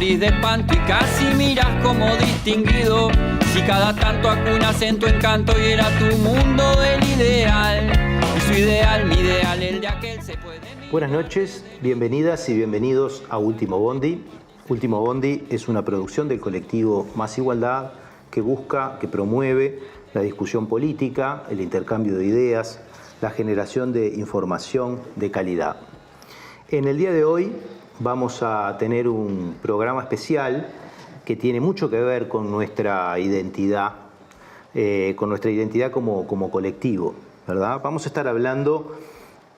morís de espanto y casi miras como distinguido. Si cada tanto acunas en tu encanto y era tu mundo el ideal. Y su ideal, mi ideal, el de aquel se puede mirar. Buenas noches, bienvenidas y bienvenidos a Último Bondi. Último Bondi es una producción del colectivo Más Igualdad que busca, que promueve la discusión política, el intercambio de ideas, la generación de información de calidad. En el día de hoy vamos a tener un programa especial que tiene mucho que ver con nuestra identidad como colectivo, ¿verdad? Vamos a estar hablando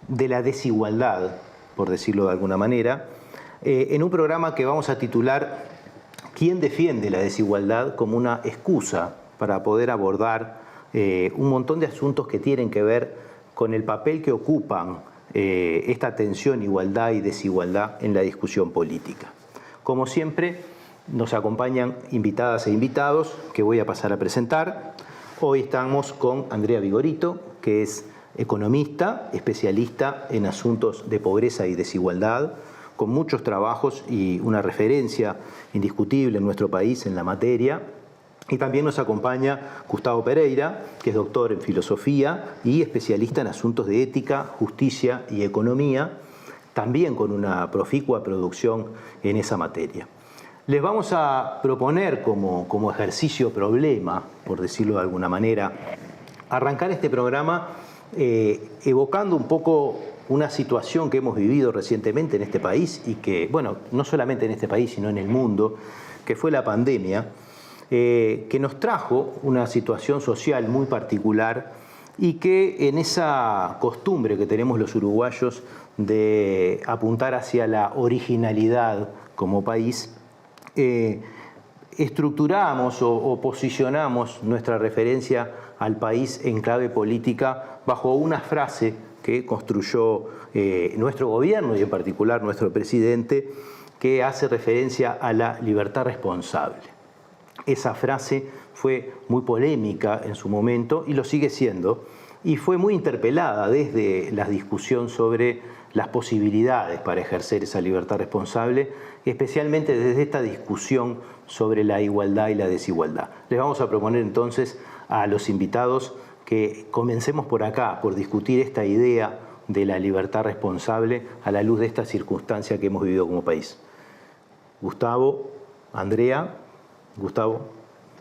de la desigualdad, por decirlo de alguna manera, en un programa que vamos a titular ¿Quién defiende la desigualdad? Como una excusa para poder abordar un montón de asuntos que tienen que ver con el papel que ocupan esta tensión, igualdad y desigualdad en la discusión política. Como siempre, nos acompañan invitadas e invitados que voy a pasar a presentar. Hoy estamos con Andrea Vigorito, que es economista, especialista en asuntos de pobreza y desigualdad, con muchos trabajos y una referencia indiscutible en nuestro país en la materia. Y también nos acompaña Gustavo Pereira, que es doctor en filosofía y especialista en asuntos de ética, justicia y economía, también con una proficua producción en esa materia. Les vamos a proponer como ejercicio problema, por decirlo de alguna manera, arrancar este programa evocando un poco una situación que hemos vivido recientemente en este país y que, bueno, no solamente en este país, sino en el mundo, que fue la pandemia, que nos trajo una situación social muy particular y que en esa costumbre que tenemos los uruguayos de apuntar hacia la originalidad como país, estructuramos o posicionamos nuestra referencia al país en clave política bajo una frase que construyó nuestro gobierno y en particular nuestro presidente, que hace referencia a la libertad responsable. Esa frase fue muy polémica en su momento y lo sigue siendo, y fue muy interpelada desde la discusión sobre las posibilidades para ejercer esa libertad responsable, especialmente desde esta discusión sobre la igualdad y la desigualdad. Les vamos a proponer entonces a los invitados que comencemos por acá, por discutir esta idea de la libertad responsable a la luz de esta circunstancia que hemos vivido como país. Gustavo, Andrea. Gustavo.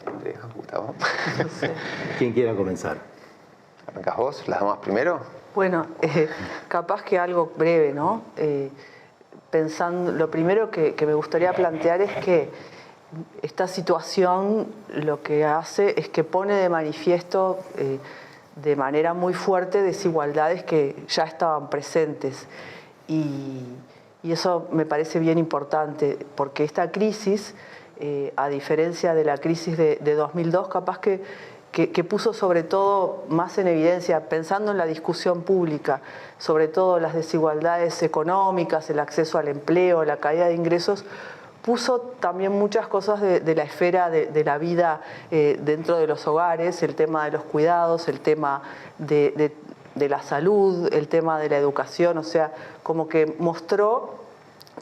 Andrea, Gustavo. No sé. ¿Quién quiera comenzar? ¿Arrancás vos? ¿Las damas primero? Bueno, capaz que algo breve, ¿no? Pensando, lo primero que me gustaría plantear es que esta situación lo que hace es que pone de manifiesto de manera muy fuerte desigualdades que ya estaban presentes. Y eso me parece bien importante, porque esta crisis, a diferencia de la crisis de 2002, capaz que puso sobre todo más en evidencia, pensando en la discusión pública, sobre todo las desigualdades económicas, el acceso al empleo, la caída de ingresos, puso también muchas cosas de la esfera de la vida dentro de los hogares, el tema de los cuidados, el tema de la salud, el tema de la educación, o sea, como que mostró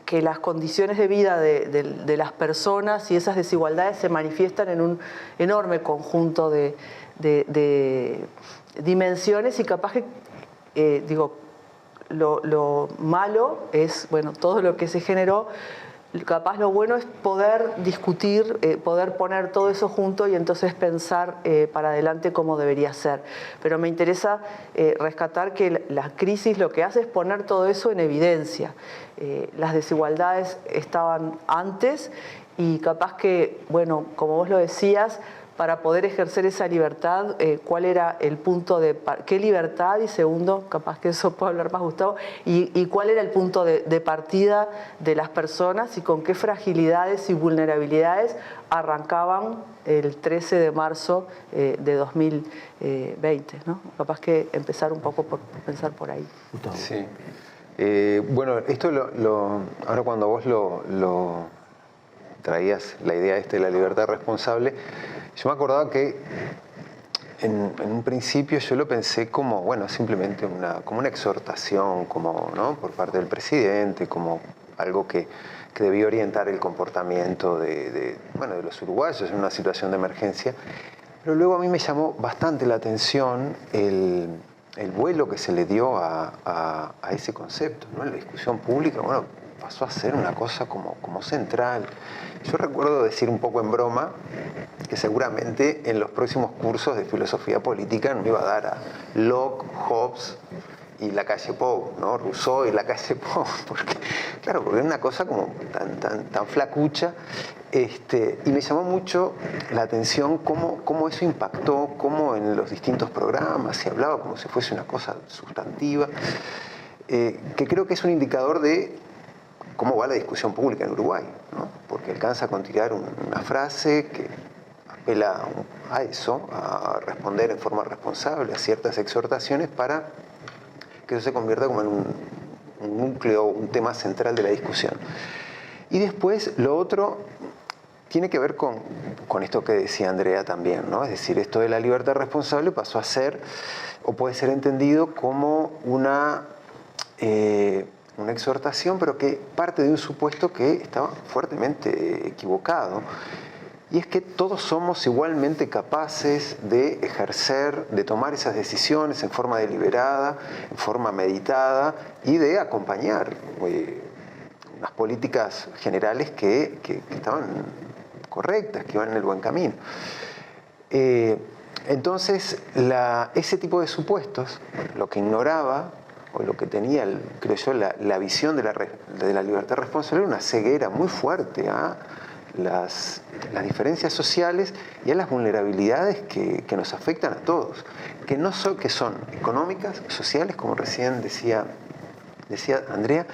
que las condiciones de vida de las personas y esas desigualdades se manifiestan en un enorme conjunto de dimensiones y capaz que, lo malo es, bueno, todo lo que se generó. Capaz lo bueno es poder discutir, poder poner todo eso junto y entonces pensar para adelante cómo debería ser. Pero me interesa rescatar que la crisis lo que hace es poner todo eso en evidencia. Las desigualdades estaban antes y capaz que, bueno, como vos lo decías, para poder ejercer esa libertad, cuál era el punto de... ¿Qué libertad? Y segundo, capaz que eso puede hablar más Gustavo, y cuál era el punto de partida de las personas y con qué fragilidades y vulnerabilidades arrancaban el 13 de marzo de 2020, ¿no? Capaz que empezar un poco por pensar por ahí. Gustavo. Sí. Bueno, esto ahora cuando vos lo traías, la idea de la libertad responsable, yo me acordaba que en un principio yo lo pensé como, bueno, simplemente como una exhortación, como, ¿no?, por parte del presidente, como algo que debía orientar el comportamiento de los uruguayos en una situación de emergencia. Pero luego a mí me llamó bastante la atención el vuelo que se le dio a ese concepto, ¿no? En la discusión pública, bueno, pasó a ser una cosa como central. Yo recuerdo decir un poco en broma que seguramente en los próximos cursos de filosofía política nos iba a dar a Locke, Hobbes y la calle Pou, ¿no? Rousseau y la calle Pou, porque era una cosa como tan flacucha. Y me llamó mucho la atención cómo eso impactó, cómo en los distintos programas se hablaba como si fuese una cosa sustantiva, que creo que es un indicador de cómo va la discusión pública en Uruguay, ¿no? Porque alcanza con tirar una frase que apela a eso, a responder en forma responsable a ciertas exhortaciones para que eso se convierta como en un núcleo, un tema central de la discusión. Y después lo otro tiene que ver con esto que decía Andrea también, ¿no? Es decir, esto de la libertad responsable pasó a ser, o puede ser entendido como una exhortación, pero que parte de un supuesto que estaba fuertemente equivocado. Y es que todos somos igualmente capaces de ejercer, de tomar esas decisiones en forma deliberada, en forma meditada y de acompañar unas políticas generales que estaban correctas, que iban en el buen camino. Entonces, ese tipo de supuestos, lo que ignoraba o lo que tenía, creo yo, la visión de la libertad responsable, era una ceguera muy fuerte a las diferencias sociales y a las vulnerabilidades que nos afectan a todos, que son económicas, sociales, como recién decía Andrea,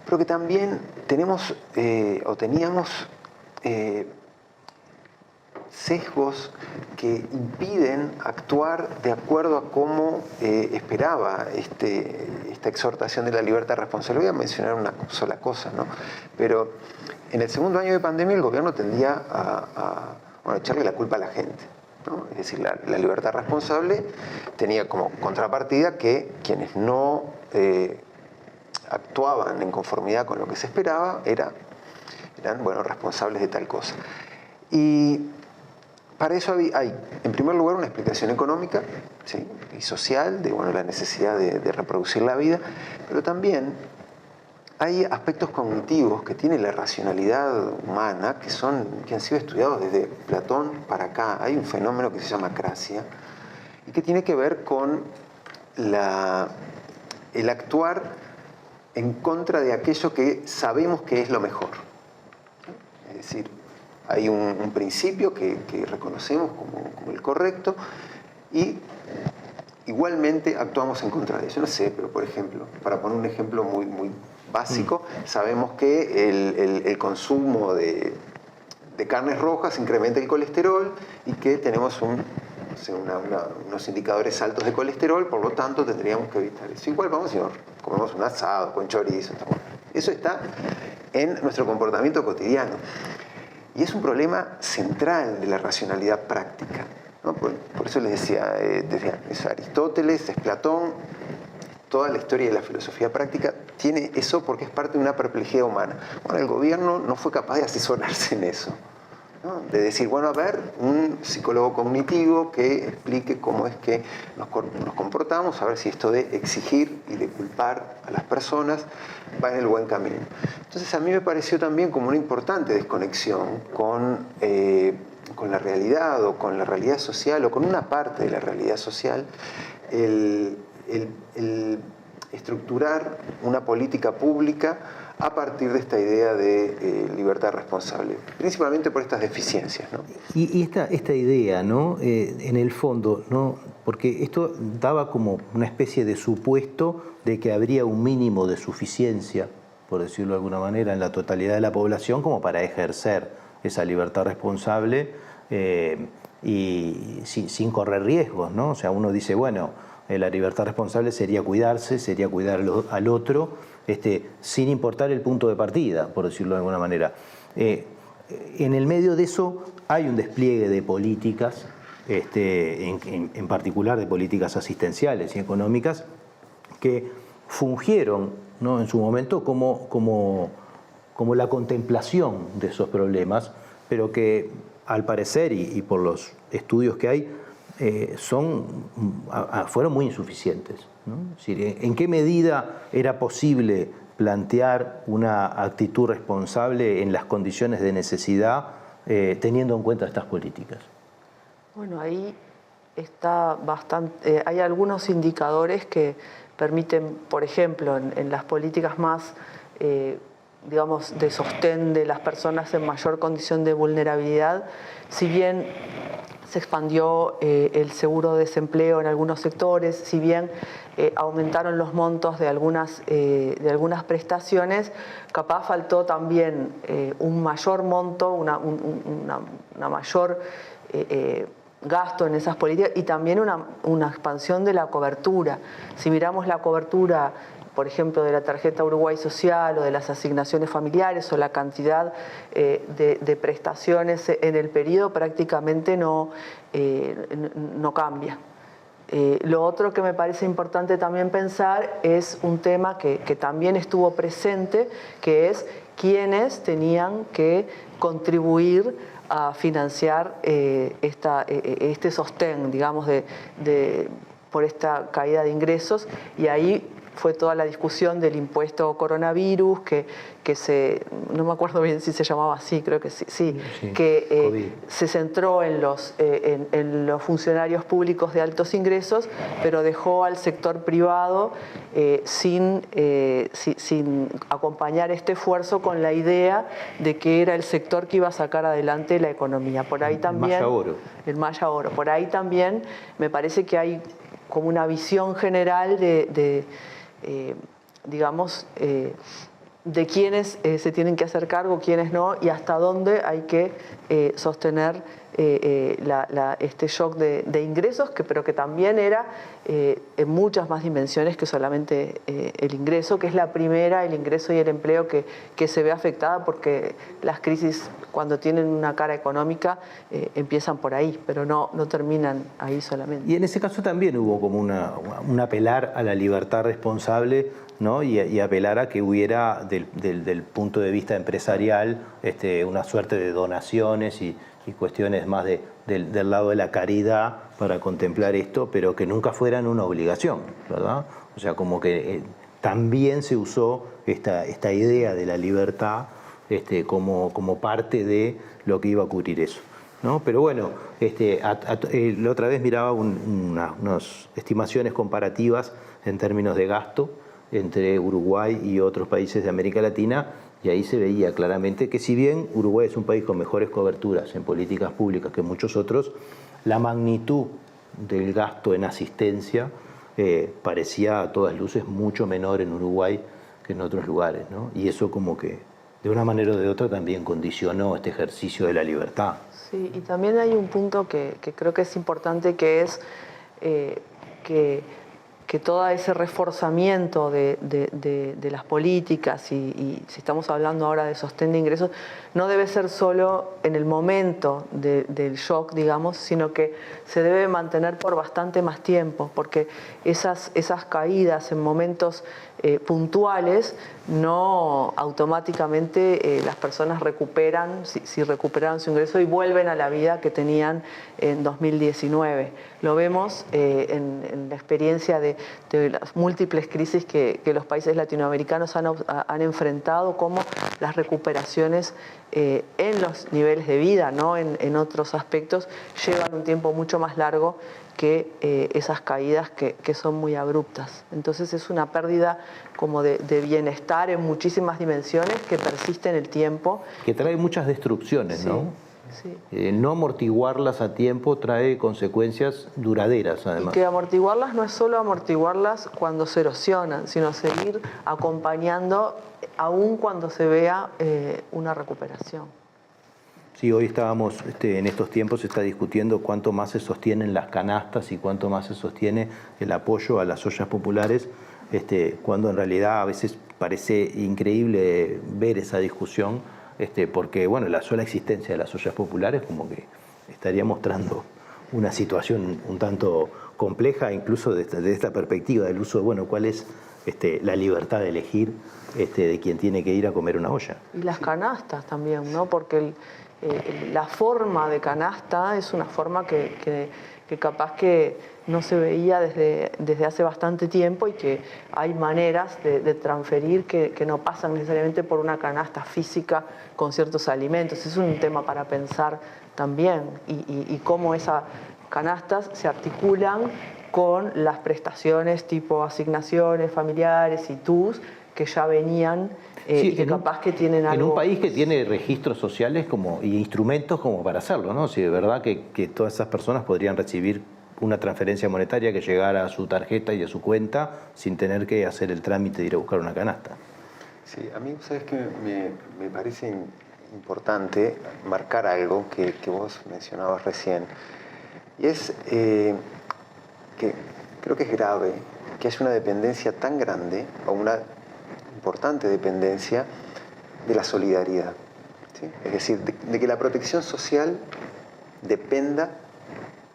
pero que también teníamos sesgos que impiden actuar de acuerdo a cómo esperaba esta exhortación de la libertad responsable. Voy a mencionar una sola cosa, ¿no? Pero en el segundo año de pandemia el gobierno tendía a echarle la culpa a la gente, ¿no? Es decir, la libertad responsable tenía como contrapartida que quienes no actuaban en conformidad con lo que se esperaba eran responsables de tal cosa. Y para eso hay, en primer lugar, una explicación económica, ¿sí?, y social de la necesidad de reproducir la vida, pero también hay aspectos cognitivos que tiene la racionalidad humana que han sido estudiados desde Platón para acá. Hay un fenómeno que se llama cracia y que tiene que ver con el actuar en contra de aquello que sabemos que es lo mejor. Es decir, hay un principio que reconocemos como el correcto y igualmente actuamos en contra de ello. No sé, pero por ejemplo, para poner un ejemplo muy, muy básico, sabemos que el consumo de carnes rojas incrementa el colesterol y que tenemos unos indicadores altos de colesterol, por lo tanto tendríamos que evitar eso. Igual vamos y nos comemos un asado con chorizo. Eso está en nuestro comportamiento cotidiano. Y es un problema central de la racionalidad práctica, ¿no? Por eso les decía, es Aristóteles, es Platón, toda la historia de la filosofía práctica tiene eso porque es parte de una perplejidad humana. Bueno, el gobierno no fue capaz de asesorarse en eso, ¿no? De decir, a ver, un psicólogo cognitivo que explique cómo es que nos comportamos, a ver si esto de exigir y de culpar a las personas va en el buen camino. Entonces a mí me pareció también como una importante desconexión con la realidad o con la realidad social o con una parte de la realidad social el estructurar una política pública a partir de esta idea de libertad responsable, principalmente por estas deficiencias, ¿no? Y esta idea, ¿no? En el fondo, ¿no? Porque esto daba como una especie de supuesto de que habría un mínimo de suficiencia, por decirlo de alguna manera, en la totalidad de la población como para ejercer esa libertad responsable y sin correr riesgos, ¿no? O sea, uno dice, la libertad responsable sería cuidarse, sería cuidar al otro, sin importar el punto de partida, por decirlo de alguna manera. En el medio de eso hay un despliegue de políticas, en particular de políticas asistenciales y económicas, que fungieron, ¿no?, en su momento como como la contemplación de esos problemas, pero que al parecer, y por los estudios que hay, fueron muy insuficientes, ¿no? Es decir, ¿en qué medida era posible plantear una actitud responsable en las condiciones de necesidad teniendo en cuenta estas políticas? Bueno, ahí está bastante, hay algunos indicadores que permiten, por ejemplo, en las políticas más, digamos, de sostén de las personas en mayor condición de vulnerabilidad, si bien se expandió el seguro de desempleo en algunos sectores, si bien aumentaron los montos de algunas prestaciones, capaz faltó también un mayor monto, una mayor gasto en esas políticas y también una expansión de la cobertura. Si miramos la cobertura, por ejemplo, de la tarjeta Uruguay Social o de las asignaciones familiares o la cantidad de prestaciones en el periodo, prácticamente no cambia. Lo otro que me parece importante también pensar es un tema que también estuvo presente, que es quiénes tenían que contribuir a financiar este sostén, digamos, por esta caída de ingresos, y ahí fue toda la discusión del impuesto coronavirus, que no me acuerdo bien si se llamaba así, creo que sí, que se centró en los funcionarios públicos de altos ingresos, pero dejó al sector privado sin acompañar este esfuerzo con la idea de que era el sector que iba a sacar adelante la economía. Por ahí también, el Maya Oro. Por ahí también me parece que hay como una visión general digamos, de quiénes se tienen que hacer cargo, quiénes no, y hasta dónde hay que sostener este shock de ingresos, pero que también era en muchas más dimensiones que solamente el ingreso, que es la primera, el ingreso y el empleo que se ve afectada, porque las crisis, cuando tienen una cara económica, empiezan por ahí, pero no terminan ahí solamente. Y en ese caso también hubo como un apelar a la libertad responsable, ¿no? y apelar a que hubiera del punto de vista empresarial una suerte de donaciones y cuestiones más del lado de la caridad para contemplar esto, pero que nunca fueran una obligación, ¿verdad? O sea, como que también se usó esta idea de la libertad como parte de lo que iba a cubrir eso, ¿no? Pero bueno, la otra vez miraba unas estimaciones comparativas en términos de gasto entre Uruguay y otros países de América Latina, y ahí se veía claramente que si bien Uruguay es un país con mejores coberturas en políticas públicas que muchos otros, la magnitud del gasto en asistencia parecía a todas luces mucho menor en Uruguay que en otros lugares, ¿no? Y eso como que de una manera o de otra también condicionó este ejercicio de la libertad. Sí, y también hay un punto que creo que es importante, que es que todo ese reforzamiento de las políticas, y si estamos hablando ahora de sostén de ingresos, no debe ser solo en el momento del shock, digamos, sino que se debe mantener por bastante más tiempo, porque esas caídas en momentos puntuales no automáticamente las personas recuperan, si recuperaron su ingreso, y vuelven a la vida que tenían en 2019. Lo vemos en la experiencia de las múltiples crisis que los países latinoamericanos han enfrentado, como las recuperaciones en los niveles de vida, ¿no? En otros aspectos, llevan un tiempo mucho más largo que esas caídas que son muy abruptas. Entonces es una pérdida como de bienestar en muchísimas dimensiones que persiste en el tiempo. Que trae muchas destrucciones, ¿no? Sí. No amortiguarlas a tiempo trae consecuencias duraderas, además. Y que amortiguarlas no es solo amortiguarlas cuando se erosionan, sino seguir acompañando aún cuando se vea una recuperación. Sí, hoy estábamos, en estos tiempos se está discutiendo cuánto más se sostienen las canastas y cuánto más se sostiene el apoyo a las ollas populares, cuando en realidad a veces parece increíble ver esa discusión, porque bueno, la sola existencia de las ollas populares como que estaría mostrando una situación un tanto compleja incluso desde esta perspectiva del uso de, bueno, cuál es la libertad de elegir de quien tiene que ir a comer una olla. Y las canastas también, ¿no? Porque la forma de canasta es una forma que capaz que no se veía desde hace bastante tiempo y que hay maneras de transferir que no pasan necesariamente por una canasta física con ciertos alimentos. Es un tema para pensar también y cómo esas canastas se articulan con las prestaciones tipo asignaciones familiares y TUS que ya venían y que capaz que tienen algo... En un país que tiene registros sociales y instrumentos como para hacerlo, ¿no? Si de verdad que todas esas personas podrían recibir una transferencia monetaria que llegara a su tarjeta y a su cuenta sin tener que hacer el trámite de ir a buscar una canasta. Sí, a mí, ¿sabes qué? Me parece importante marcar algo que vos mencionabas recién. Y es que creo que es grave que haya una dependencia tan grande o una importante dependencia de la solidaridad, ¿sí? Es decir, de que la protección social dependa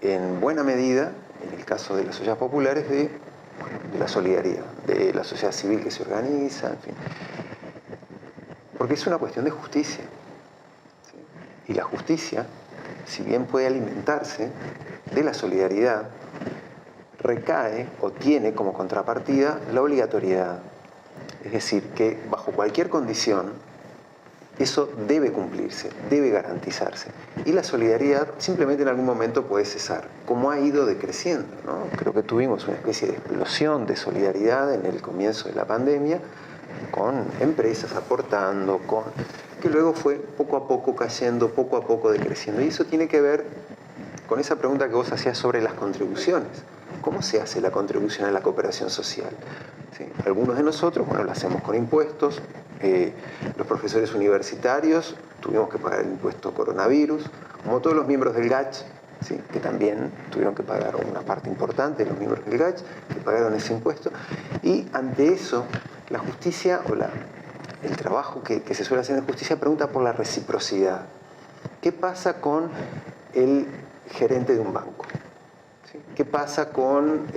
en buena medida, en el caso de las ollas populares, de la solidaridad, de la sociedad civil que se organiza, en fin. Porque es una cuestión de justicia, ¿sí? Y la justicia, si bien puede alimentarse de la solidaridad, recae o tiene como contrapartida la obligatoriedad. Es decir, que bajo cualquier condición eso debe cumplirse, debe garantizarse. Y la solidaridad simplemente en algún momento puede cesar, como ha ido decreciendo, ¿no? Creo que tuvimos una especie de explosión de solidaridad en el comienzo de la pandemia, con empresas aportando, que luego fue poco a poco cayendo, poco a poco decreciendo. Y eso tiene que ver con esa pregunta que vos hacías sobre las contribuciones. ¿Cómo se hace la contribución a la cooperación social? ¿Sí? Algunos de nosotros, bueno, lo hacemos con impuestos. Los profesores universitarios tuvimos que pagar el impuesto coronavirus, como todos los miembros del GACH, ¿sí? Que también tuvieron que pagar una parte importante de los miembros del GACH, que pagaron ese impuesto. Y ante eso, la justicia o el trabajo que se suele hacer en justicia pregunta por la reciprocidad. ¿Qué pasa con el gerente de un banco? ¿Sí? ¿Qué pasa con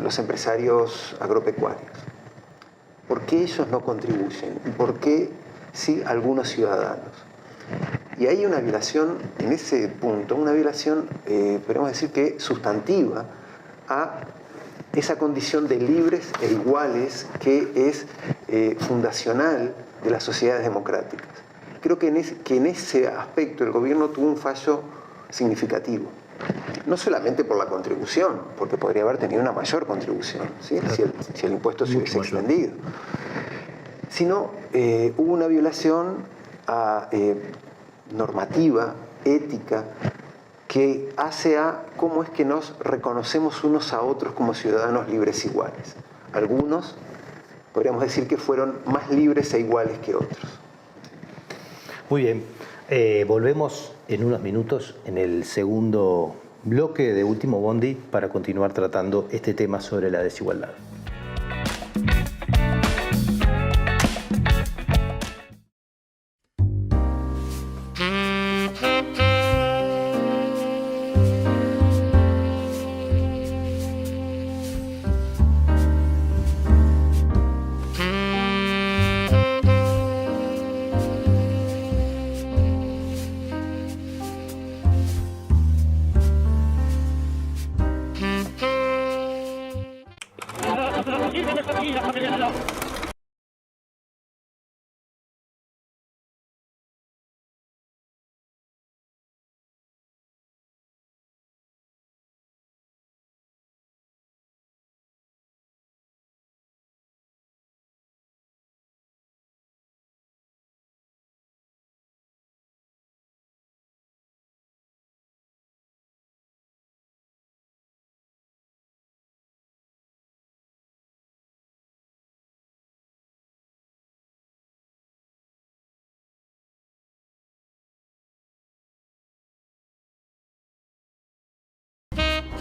los empresarios agropecuarios? ¿Por qué ellos no contribuyen? ¿Y por qué sí algunos ciudadanos? Y hay una violación en ese punto, una violación, podríamos decir que sustantiva, a esa condición de libres e iguales que es fundacional de las sociedades democráticas. Creo que en ese aspecto el gobierno tuvo un fallo significativo. No solamente por la contribución, porque podría haber tenido una mayor contribución, ¿sí? si el impuesto se hubiese extendido, sino hubo una violación normativa, ética, que hace a cómo es que nos reconocemos unos a otros como ciudadanos libres e iguales. Algunos podríamos decir que fueron más libres e iguales que otros. Muy bien. Volvemos en unos minutos en el segundo bloque de Último Bondi para continuar tratando este tema sobre la desigualdad.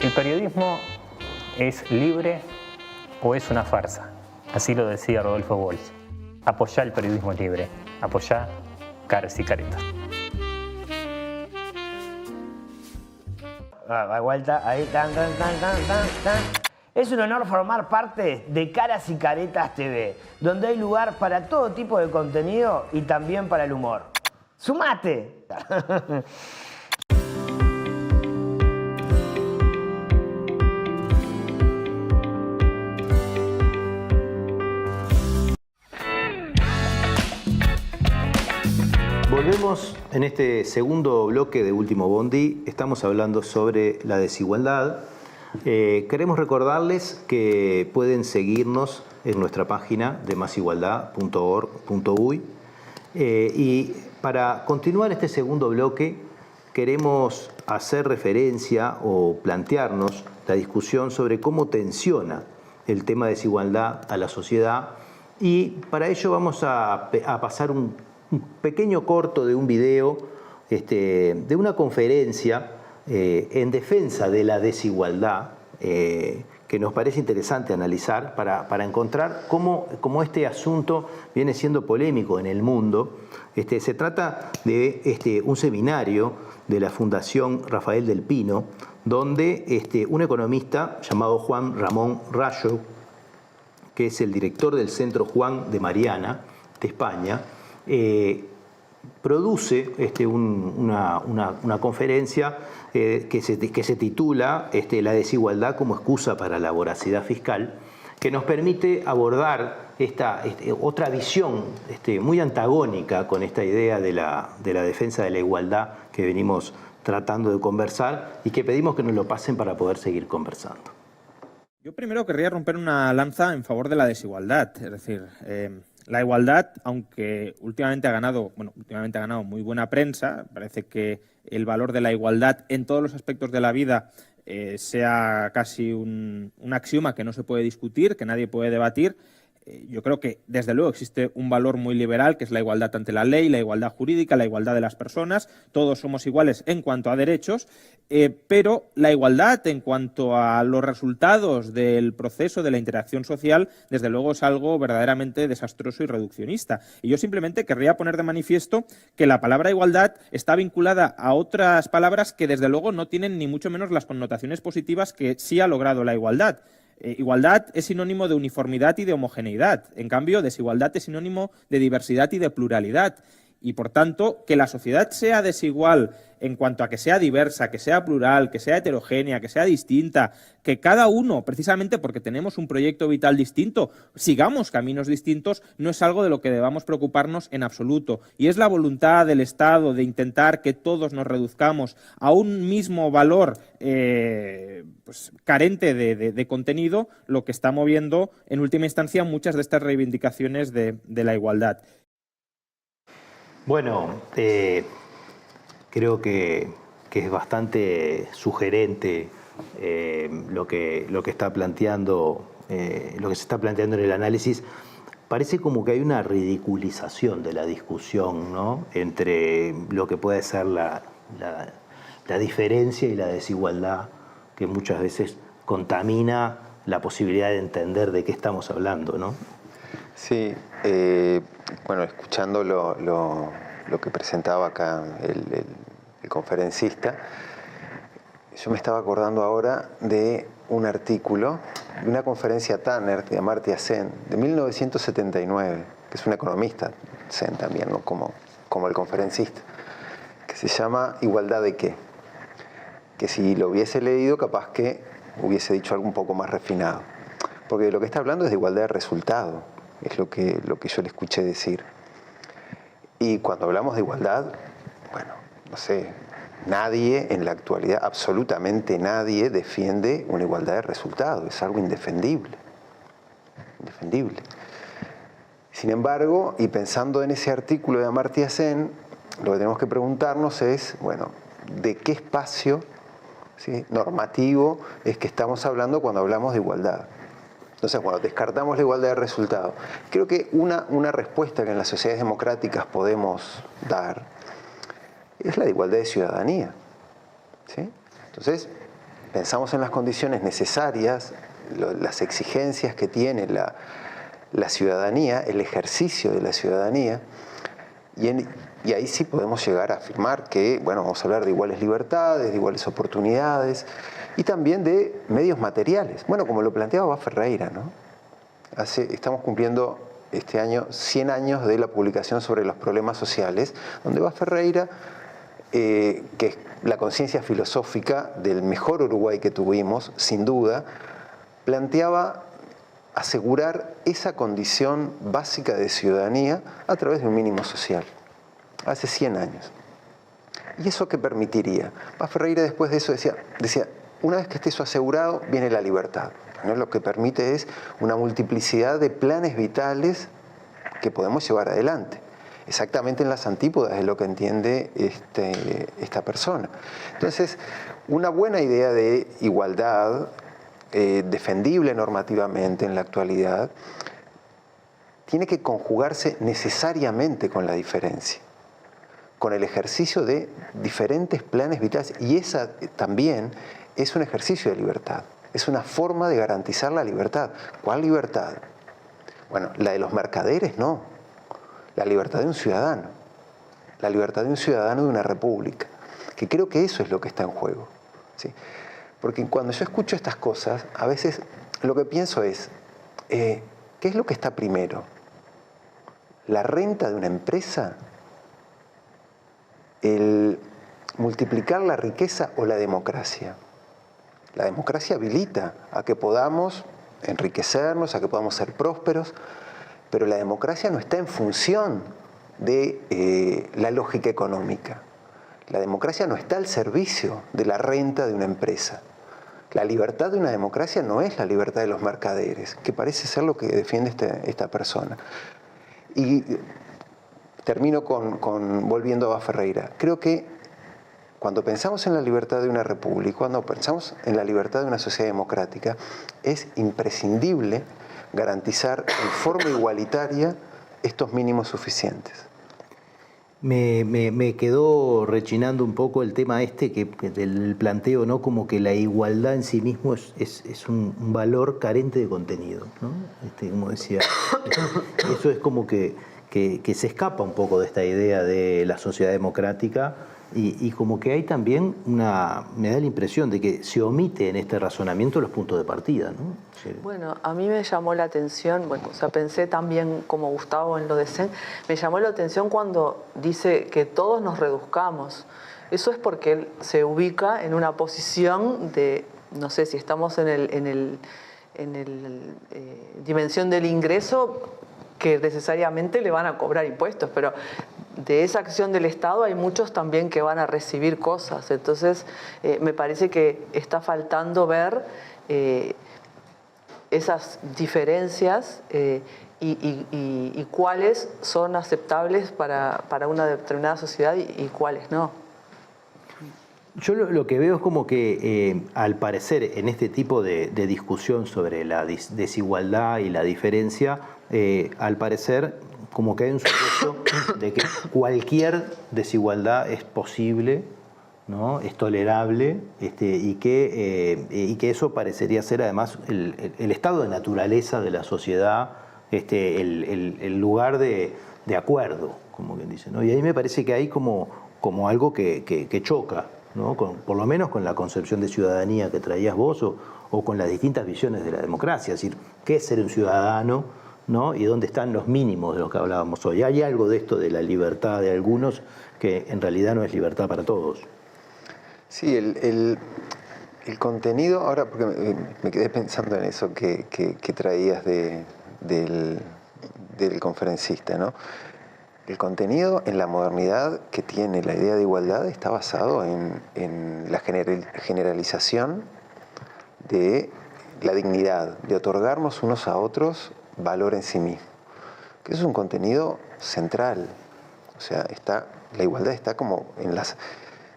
El periodismo es libre o es una farsa. Así lo decía Rodolfo Walsh. Apoyá el periodismo libre. Apoyá Caras y Caretas. Da vuelta, ahí, tan. Es un honor formar parte de Caras y Caretas TV, donde hay lugar para todo tipo de contenido y también para el humor. ¡Sumate! Volvemos en este segundo bloque de Último Bondi. Estamos hablando sobre la desigualdad. Queremos recordarles que pueden seguirnos en nuestra página de masigualdad.org.uy. Y para continuar este segundo bloque, queremos hacer referencia o plantearnos la discusión sobre cómo tensiona el tema de desigualdad a la sociedad. Y para ello vamos a pasar un pequeño corto de un video de una conferencia en defensa de la desigualdad que nos parece interesante analizar para encontrar cómo este asunto viene siendo polémico en el mundo. Se trata de un seminario de la Fundación Rafael del Pino, donde un economista llamado Juan Ramón Rayo, que es el director del Centro Juan de Mariana de España, produce una conferencia que se titula La desigualdad como excusa para la voracidad fiscal, que nos permite abordar esta otra visión muy antagónica con esta idea de la defensa de la igualdad que venimos tratando de conversar y que pedimos que nos lo pasen para poder seguir conversando. Yo primero querría romper una lanza en favor de la desigualdad, es decir, la igualdad, aunque últimamente ha ganado muy buena prensa, parece que el valor de la igualdad en todos los aspectos de la vida sea casi un axioma que no se puede discutir, que nadie puede debatir. Yo creo que, desde luego, existe un valor muy liberal, que es la igualdad ante la ley, la igualdad jurídica, la igualdad de las personas. Todos somos iguales en cuanto a derechos, pero la igualdad en cuanto a los resultados del proceso de la interacción social, desde luego, es algo verdaderamente desastroso y reduccionista. Y yo simplemente querría poner de manifiesto que la palabra igualdad está vinculada a otras palabras que, desde luego, no tienen ni mucho menos las connotaciones positivas que sí ha logrado la igualdad. Igualdad es sinónimo de uniformidad y de homogeneidad. En cambio, desigualdad es sinónimo de diversidad y de pluralidad. Y, por tanto, que la sociedad sea desigual en cuanto a que sea diversa, que sea plural, que sea heterogénea, que sea distinta, que cada uno, precisamente porque tenemos un proyecto vital distinto, sigamos caminos distintos, no es algo de lo que debamos preocuparnos en absoluto. Y es la voluntad del Estado de intentar que todos nos reduzcamos a un mismo valor carente de contenido lo que está moviendo, en última instancia, muchas de estas reivindicaciones de la igualdad. Bueno, creo que es bastante sugerente lo que está planteando, lo que se está planteando en el análisis. Parece como que hay una ridiculización de la discusión, ¿no?, entre lo que puede ser la diferencia y la desigualdad, que muchas veces contamina la posibilidad de entender de qué estamos hablando, ¿no? Sí, bueno, escuchando lo que presentaba acá el conferencista, yo me estaba acordando ahora de un artículo de una conferencia Tanner de Amartya Sen de 1979, que es un economista Sen también, ¿no?, como el conferencista, que se llama ¿Igualdad de qué? Que si lo hubiese leído, capaz que hubiese dicho algo un poco más refinado. Porque de lo que está hablando es de igualdad de resultado, es lo que yo le escuché decir. Y cuando hablamos de igualdad, bueno, no sé, nadie en la actualidad, absolutamente nadie, defiende una igualdad de resultado. Es algo indefendible. Indefendible. Sin embargo, y pensando en ese artículo de Amartya Sen, lo que tenemos que preguntarnos es, bueno, ¿de qué espacio, ¿sí?, normativo es que estamos hablando cuando hablamos de igualdad? Entonces, cuando descartamos la igualdad de resultado, creo que una respuesta que en las sociedades democráticas podemos dar es la de igualdad de ciudadanía, ¿sí? Entonces, pensamos en las condiciones necesarias, las exigencias que tiene la ciudadanía, el ejercicio de la ciudadanía, y Y ahí sí podemos llegar a afirmar que, bueno, vamos a hablar de iguales libertades, de iguales oportunidades y también de medios materiales. Bueno, como lo planteaba Bas Ferreira, ¿no? Estamos cumpliendo este año 100 años de la publicación sobre los problemas sociales, donde Bas Ferreira, que es la conciencia filosófica del mejor Uruguay que tuvimos, sin duda, planteaba asegurar esa condición básica de ciudadanía a través de un mínimo social, hace 100 años. ¿Y eso qué permitiría? Bas Ferreira después de eso decía, una vez que esté eso asegurado, viene la libertad. ¿No? Lo que permite es una multiplicidad de planes vitales que podemos llevar adelante. Exactamente en las antípodas de lo que entiende esta persona. Entonces, una buena idea de igualdad, defendible normativamente en la actualidad, tiene que conjugarse necesariamente con la diferencia, con el ejercicio de diferentes planes vitales, y esa también es un ejercicio de libertad, es una forma de garantizar la libertad. ¿Cuál libertad? Bueno, la de los mercaderes no, la libertad de un ciudadano, la libertad de un ciudadano de una república, que creo que eso es lo que está en juego, ¿sí? Porque cuando yo escucho estas cosas, a veces lo que pienso es, ¿qué es lo que está primero? ¿La renta de una empresa? ¿El multiplicar la riqueza o la democracia? La democracia habilita a que podamos enriquecernos, a que podamos ser prósperos, pero la democracia no está en función de la lógica económica. La democracia no está al servicio de la renta de una empresa. La libertad de una democracia no es la libertad de los mercaderes, que parece ser lo que defiende esta persona. Y termino volviendo a Bas Ferreira. Creo que cuando pensamos en la libertad de una república, cuando pensamos en la libertad de una sociedad democrática, es imprescindible garantizar en forma igualitaria estos mínimos suficientes. Me quedó rechinando un poco el tema que del planteo, ¿no? Como que la igualdad en sí mismo es un valor carente de contenido, ¿no? Como decía, eso es como que se escapa un poco de esta idea de la sociedad democrática y como que hay también me da la impresión de que se omite en este razonamiento los puntos de partida, ¿no? Sí. Bueno, a mí me llamó la atención, pensé también como Gustavo en lo de Zen, me llamó la atención cuando dice que todos nos reduzcamos. Eso es porque él se ubica en una posición de, no sé si estamos en dimensión del ingreso, que necesariamente le van a cobrar impuestos, pero de esa acción del Estado hay muchos también que van a recibir cosas. Entonces, me parece que está faltando ver esas diferencias y cuáles son aceptables para una determinada sociedad y cuáles no. Yo lo que veo es como que al parecer en este tipo de discusión sobre la desigualdad y la diferencia, al parecer como que hay un supuesto de que cualquier desigualdad es posible, ¿no? Es tolerable, y que eso parecería ser además el estado de naturaleza de la sociedad, el lugar de acuerdo, como quien dice, ¿no? Y ahí me parece que hay como algo que choca, ¿no? Por lo menos con la concepción de ciudadanía que traías vos o con las distintas visiones de la democracia, es decir, ¿qué es ser un ciudadano? ¿No? Y dónde están los mínimos de los que hablábamos hoy. Hay algo de esto de la libertad de algunos que en realidad no es libertad para todos. Sí, el contenido, ahora porque me quedé pensando en eso que traías del conferencista, ¿no? El contenido en la modernidad que tiene la idea de igualdad está basado en la generalización de la dignidad, de otorgarnos unos a otros valor en sí mismo, que es un contenido central. O sea, la igualdad está como en las...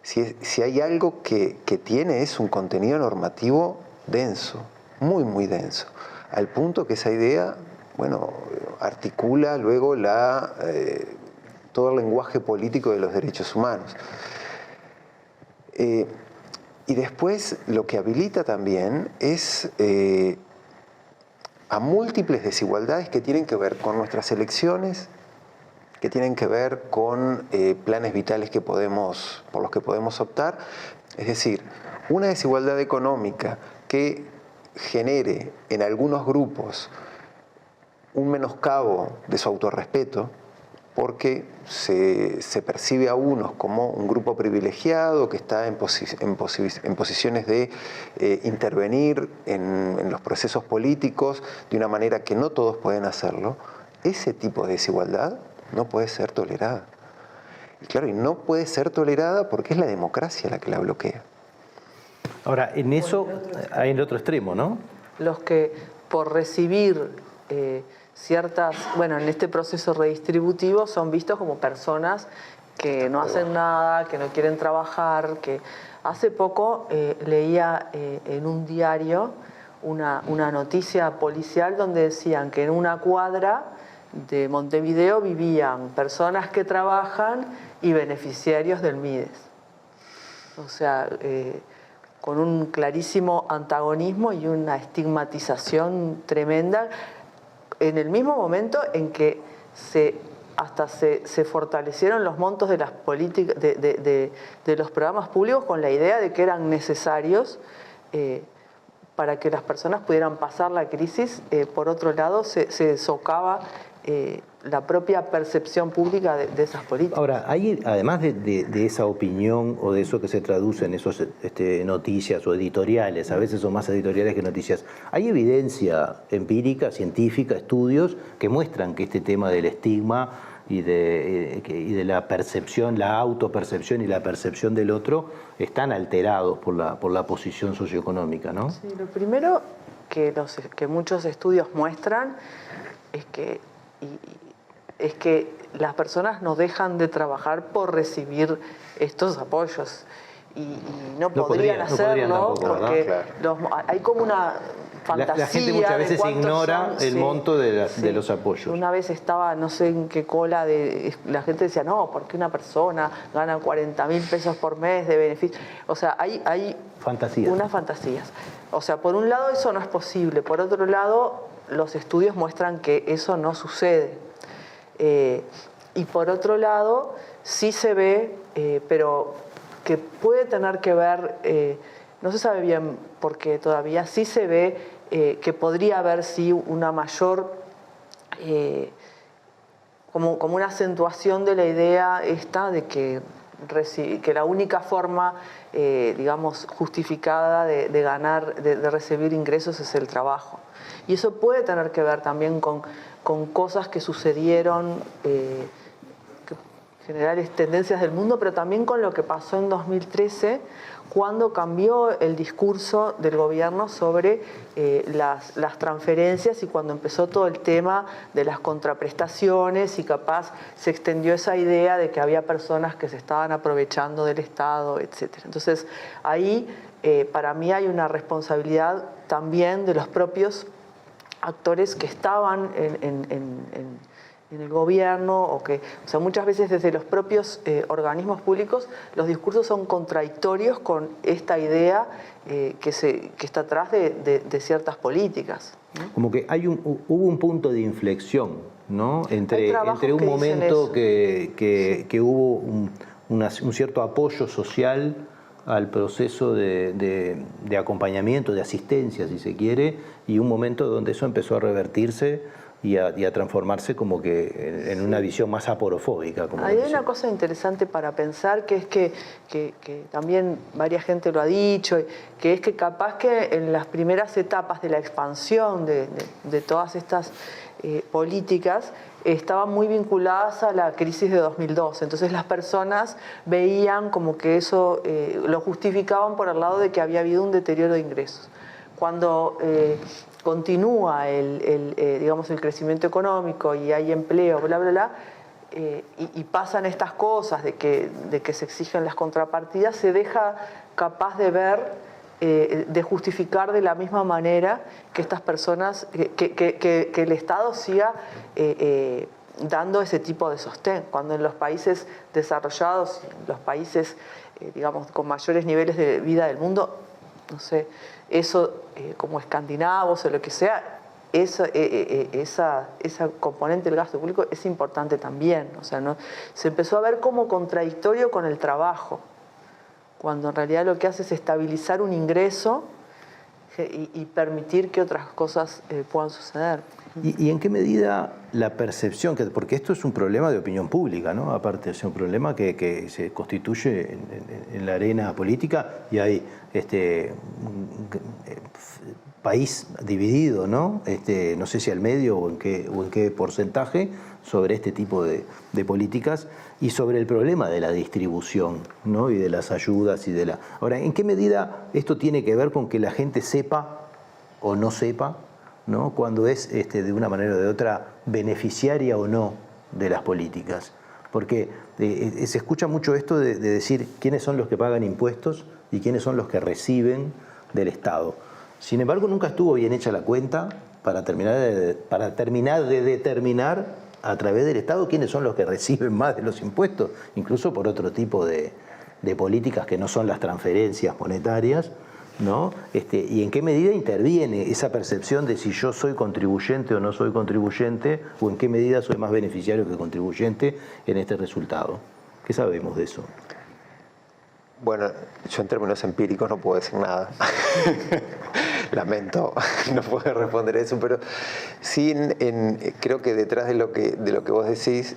Si hay algo que tiene, es un contenido normativo denso, muy, muy denso, al punto que esa idea, bueno, articula luego todo el lenguaje político de los derechos humanos. Y después lo que habilita también es a múltiples desigualdades que tienen que ver con nuestras elecciones, que tienen que ver con planes vitales por los que podemos optar. Es decir, una desigualdad económica que genere en algunos grupos un menoscabo de su autorrespeto, porque se percibe a unos como un grupo privilegiado que está en posiciones de intervenir en los procesos políticos de una manera que no todos pueden hacerlo. Ese tipo de desigualdad no puede ser tolerada. Y claro, y no puede ser tolerada porque es la democracia la que la bloquea. Ahora, en eso hay el otro extremo, ¿no? Los que por recibir ciertas, bueno, en este proceso redistributivo son vistos como personas que no hacen nada, que no quieren trabajar, que hace poco leía en un diario una noticia policial donde decían que en una cuadra de Montevideo vivían personas que trabajan y beneficiarios del MIDES. O sea, con un clarísimo antagonismo y una estigmatización tremenda, en el mismo momento en que se fortalecieron los montos de las políticas de los programas públicos con la idea de que eran necesarios para que las personas pudieran pasar la crisis. Por otro lado, se socava la propia percepción pública de esas políticas. Ahora, hay, además de esa opinión o de eso que se traduce en esos noticias o editoriales, a veces son más editoriales que noticias, ¿hay evidencia empírica, científica, estudios que muestran que este tema del estigma y de la percepción, la autopercepción y la percepción del otro están alterados por la posición socioeconómica, ¿no? Sí, lo primero que muchos estudios muestran es que las personas no dejan de trabajar por recibir estos apoyos y no podrían hacerlo tampoco, porque Claro. Hay como una fantasía. La gente muchas veces ignora el monto de Sí. los apoyos. Una vez estaba, no sé en qué cola, la gente decía, no, porque una persona gana 40.000 pesos por mes de beneficio. O sea, hay Fantasías. unas fantasías. O sea, por un lado eso no es posible, por otro lado los estudios muestran que eso no sucede. Y por otro lado, sí se ve, pero que puede tener que ver, no se sabe bien por qué todavía, sí se ve que podría haber sí una mayor, como una acentuación de la idea esta de que la única forma, digamos, justificada de ganar, de recibir ingresos es el trabajo. Y eso puede tener que ver también con cosas que sucedieron, generales tendencias del mundo, pero también con lo que pasó en 2013, cuando cambió el discurso del gobierno sobre las transferencias y cuando empezó todo el tema de las contraprestaciones y capaz se extendió esa idea de que había personas que se estaban aprovechando del Estado, etc. Entonces ahí para mí hay una responsabilidad también de los propios actores que estaban en el gobierno o sea, muchas veces desde los propios organismos públicos los discursos son contradictorios con esta idea que está atrás de ciertas políticas, ¿no? Como que hubo un punto de inflexión, ¿no? Entre un momento que hubo un cierto apoyo social al proceso de acompañamiento, de asistencia, si se quiere, y un momento donde eso empezó a revertirse y a transformarse como que en una visión más aporofóbica. Hay una cosa interesante para pensar, que es que también varias gente lo ha dicho, que es que capaz que en las primeras etapas de la expansión de todas estas políticas estaban muy vinculadas a la crisis de 2012. Entonces las personas veían como que eso lo justificaban por el lado de que había habido un deterioro de ingresos. Cuando continúa digamos, el crecimiento económico y hay empleo, bla, bla, bla, y pasan estas cosas de que se exigen las contrapartidas, se deja capaz de ver, de justificar de la misma manera que estas personas, que el Estado siga dando ese tipo de sostén, cuando en los países desarrollados, los países, digamos, con mayores niveles de vida del mundo, no sé, eso como escandinavos o lo que sea, esa componente del gasto público es importante también. O sea, ¿no? Se empezó a ver como contradictorio con el trabajo, cuando en realidad lo que hace es estabilizar un ingreso y permitir que otras cosas puedan suceder. ¿Y en qué medida la percepción, porque esto es un problema de opinión pública, ¿no? Aparte, es un problema que se constituye en la arena política y hay un país dividido, ¿no? No sé si al medio o en qué porcentaje sobre este tipo de políticas y sobre el problema de la distribución, ¿no? Y de las ayudas y de la... Ahora, ¿en qué medida esto tiene que ver con que la gente sepa o no sepa, ¿no? Cuando es de una manera o de otra beneficiaria o no de las políticas? Porque se escucha mucho esto de decir quiénes son los que pagan impuestos y quiénes son los que reciben del Estado. Sin embargo, nunca estuvo bien hecha la cuenta para terminar de determinar a través del Estado quiénes son los que reciben más de los impuestos, incluso por otro tipo de políticas que no son las transferencias monetarias, ¿no? Y en qué medida interviene esa percepción de si yo soy contribuyente o no soy contribuyente, o en qué medida soy más beneficiario que contribuyente en este resultado. ¿Qué sabemos de eso? Bueno, yo en términos empíricos no puedo decir nada. Lamento no poder responder eso, pero sí creo que detrás de lo que vos decís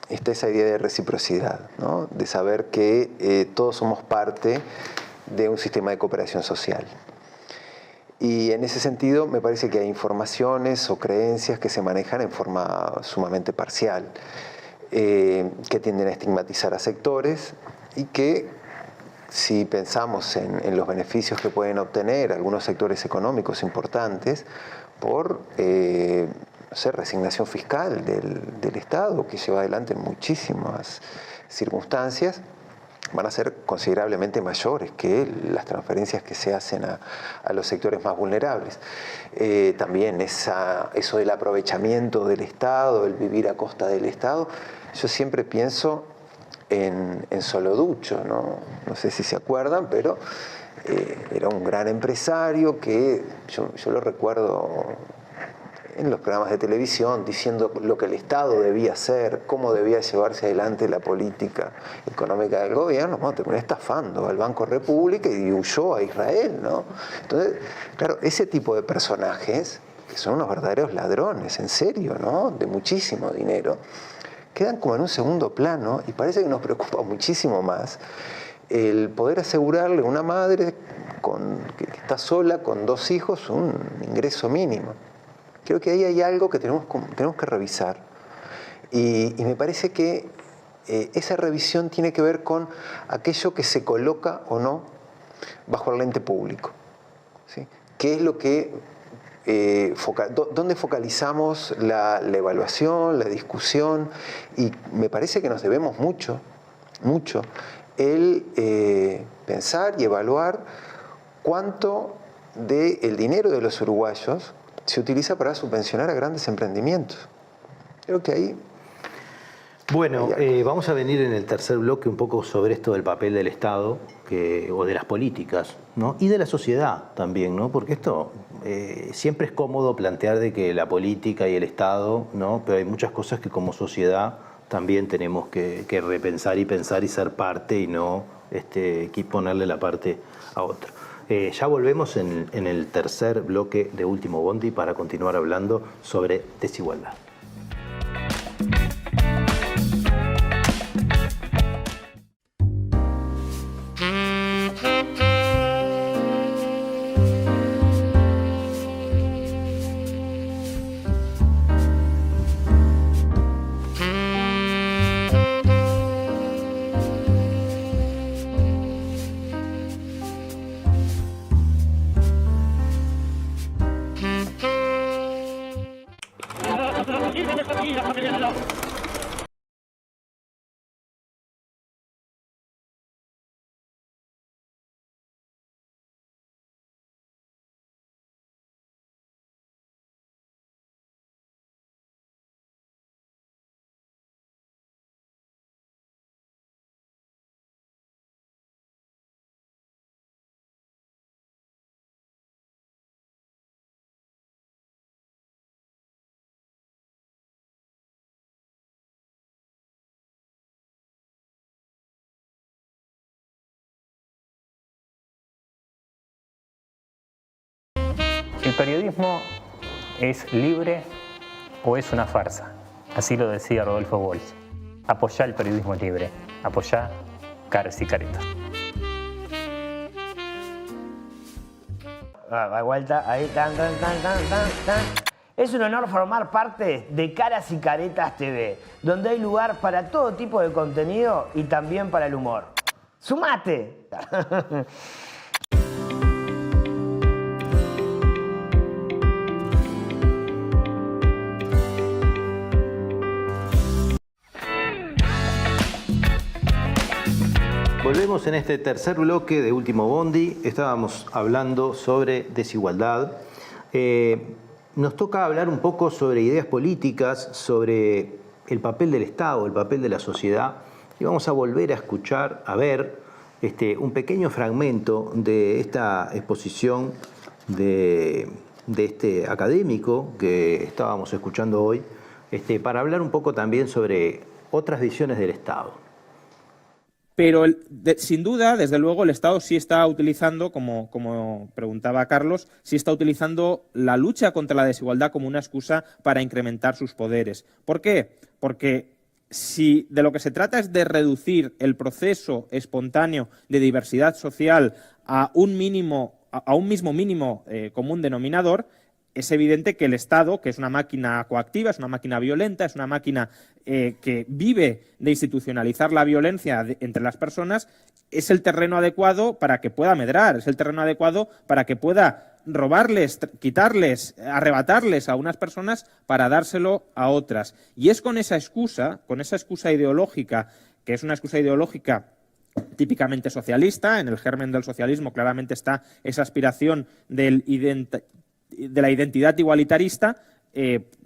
está esa idea de reciprocidad, ¿no? De saber que todos somos parte de un sistema de cooperación social. Y en ese sentido me parece que hay informaciones o creencias que se manejan en forma sumamente parcial, que tienden a estigmatizar a sectores y que si pensamos en los beneficios que pueden obtener algunos sectores económicos importantes por resignación fiscal del Estado, que lleva adelante en muchísimas circunstancias, van a ser considerablemente mayores que las transferencias que se hacen a los sectores más vulnerables. También eso del aprovechamiento del Estado, el vivir a costa del Estado, yo siempre pienso en Soloducho, ¿no? No sé si se acuerdan, pero era un gran empresario que yo lo recuerdo en los programas de televisión diciendo lo que el Estado debía hacer, cómo debía llevarse adelante la política económica del gobierno. Bueno, terminó estafando al Banco República y huyó a Israel, ¿no? Entonces, claro, ese tipo de personajes, que son unos verdaderos ladrones, en serio, ¿no? De muchísimo dinero, quedan como en un segundo plano y parece que nos preocupa muchísimo más el poder asegurarle a una madre que está sola con 2 hijos un ingreso mínimo. Creo que ahí hay algo que tenemos que revisar y me parece que esa revisión tiene que ver con aquello que se coloca o no bajo el lente público, ¿sí? ¿Qué es lo que dónde focalizamos la evaluación, la discusión? Y me parece que nos debemos mucho el pensar y evaluar cuánto del dinero de los uruguayos se utiliza para subvencionar a grandes emprendimientos. Creo que ahí... Bueno, vamos a venir en el tercer bloque un poco sobre esto del papel del Estado o de las políticas, ¿no? Y de la sociedad también, ¿no? Porque esto siempre es cómodo plantear de que la política y el Estado, ¿no? Pero hay muchas cosas que como sociedad también tenemos que repensar y pensar y ser parte y no ponerle la parte a otro. Ya volvemos en el tercer bloque de Último Bondi para continuar hablando sobre desigualdad. ¿El periodismo es libre o es una farsa? Así lo decía Rodolfo Walsh. Apoyá el periodismo libre. Apoyá Caras y Caretas. Da vuelta, ahí, tan. Es un honor formar parte de Caras y Caretas TV, donde hay lugar para todo tipo de contenido y también para el humor. ¡Sumate! Volvemos en este tercer bloque de Último Bondi. Estábamos hablando sobre desigualdad. Nos toca hablar un poco sobre ideas políticas, sobre el papel del Estado, el papel de la sociedad. Y vamos a volver a escuchar, a ver un pequeño fragmento de esta exposición de este académico que estábamos escuchando hoy, para hablar un poco también sobre otras visiones del Estado. Pero sin duda, desde luego, el Estado sí está utilizando, como preguntaba Carlos, sí está utilizando la lucha contra la desigualdad como una excusa para incrementar sus poderes. ¿Por qué? Porque si de lo que se trata es de reducir el proceso espontáneo de diversidad social a un mismo mínimo común denominador, es evidente que el Estado, que es una máquina coactiva, es una máquina violenta, es una máquina que vive de institucionalizar la violencia entre las personas, es el terreno adecuado para que pueda medrar, es el terreno adecuado para que pueda robarles, quitarles, arrebatarles a unas personas para dárselo a otras. Y es con esa excusa ideológica, que es una excusa ideológica típicamente socialista, en el germen del socialismo claramente está esa aspiración de la identidad igualitarista,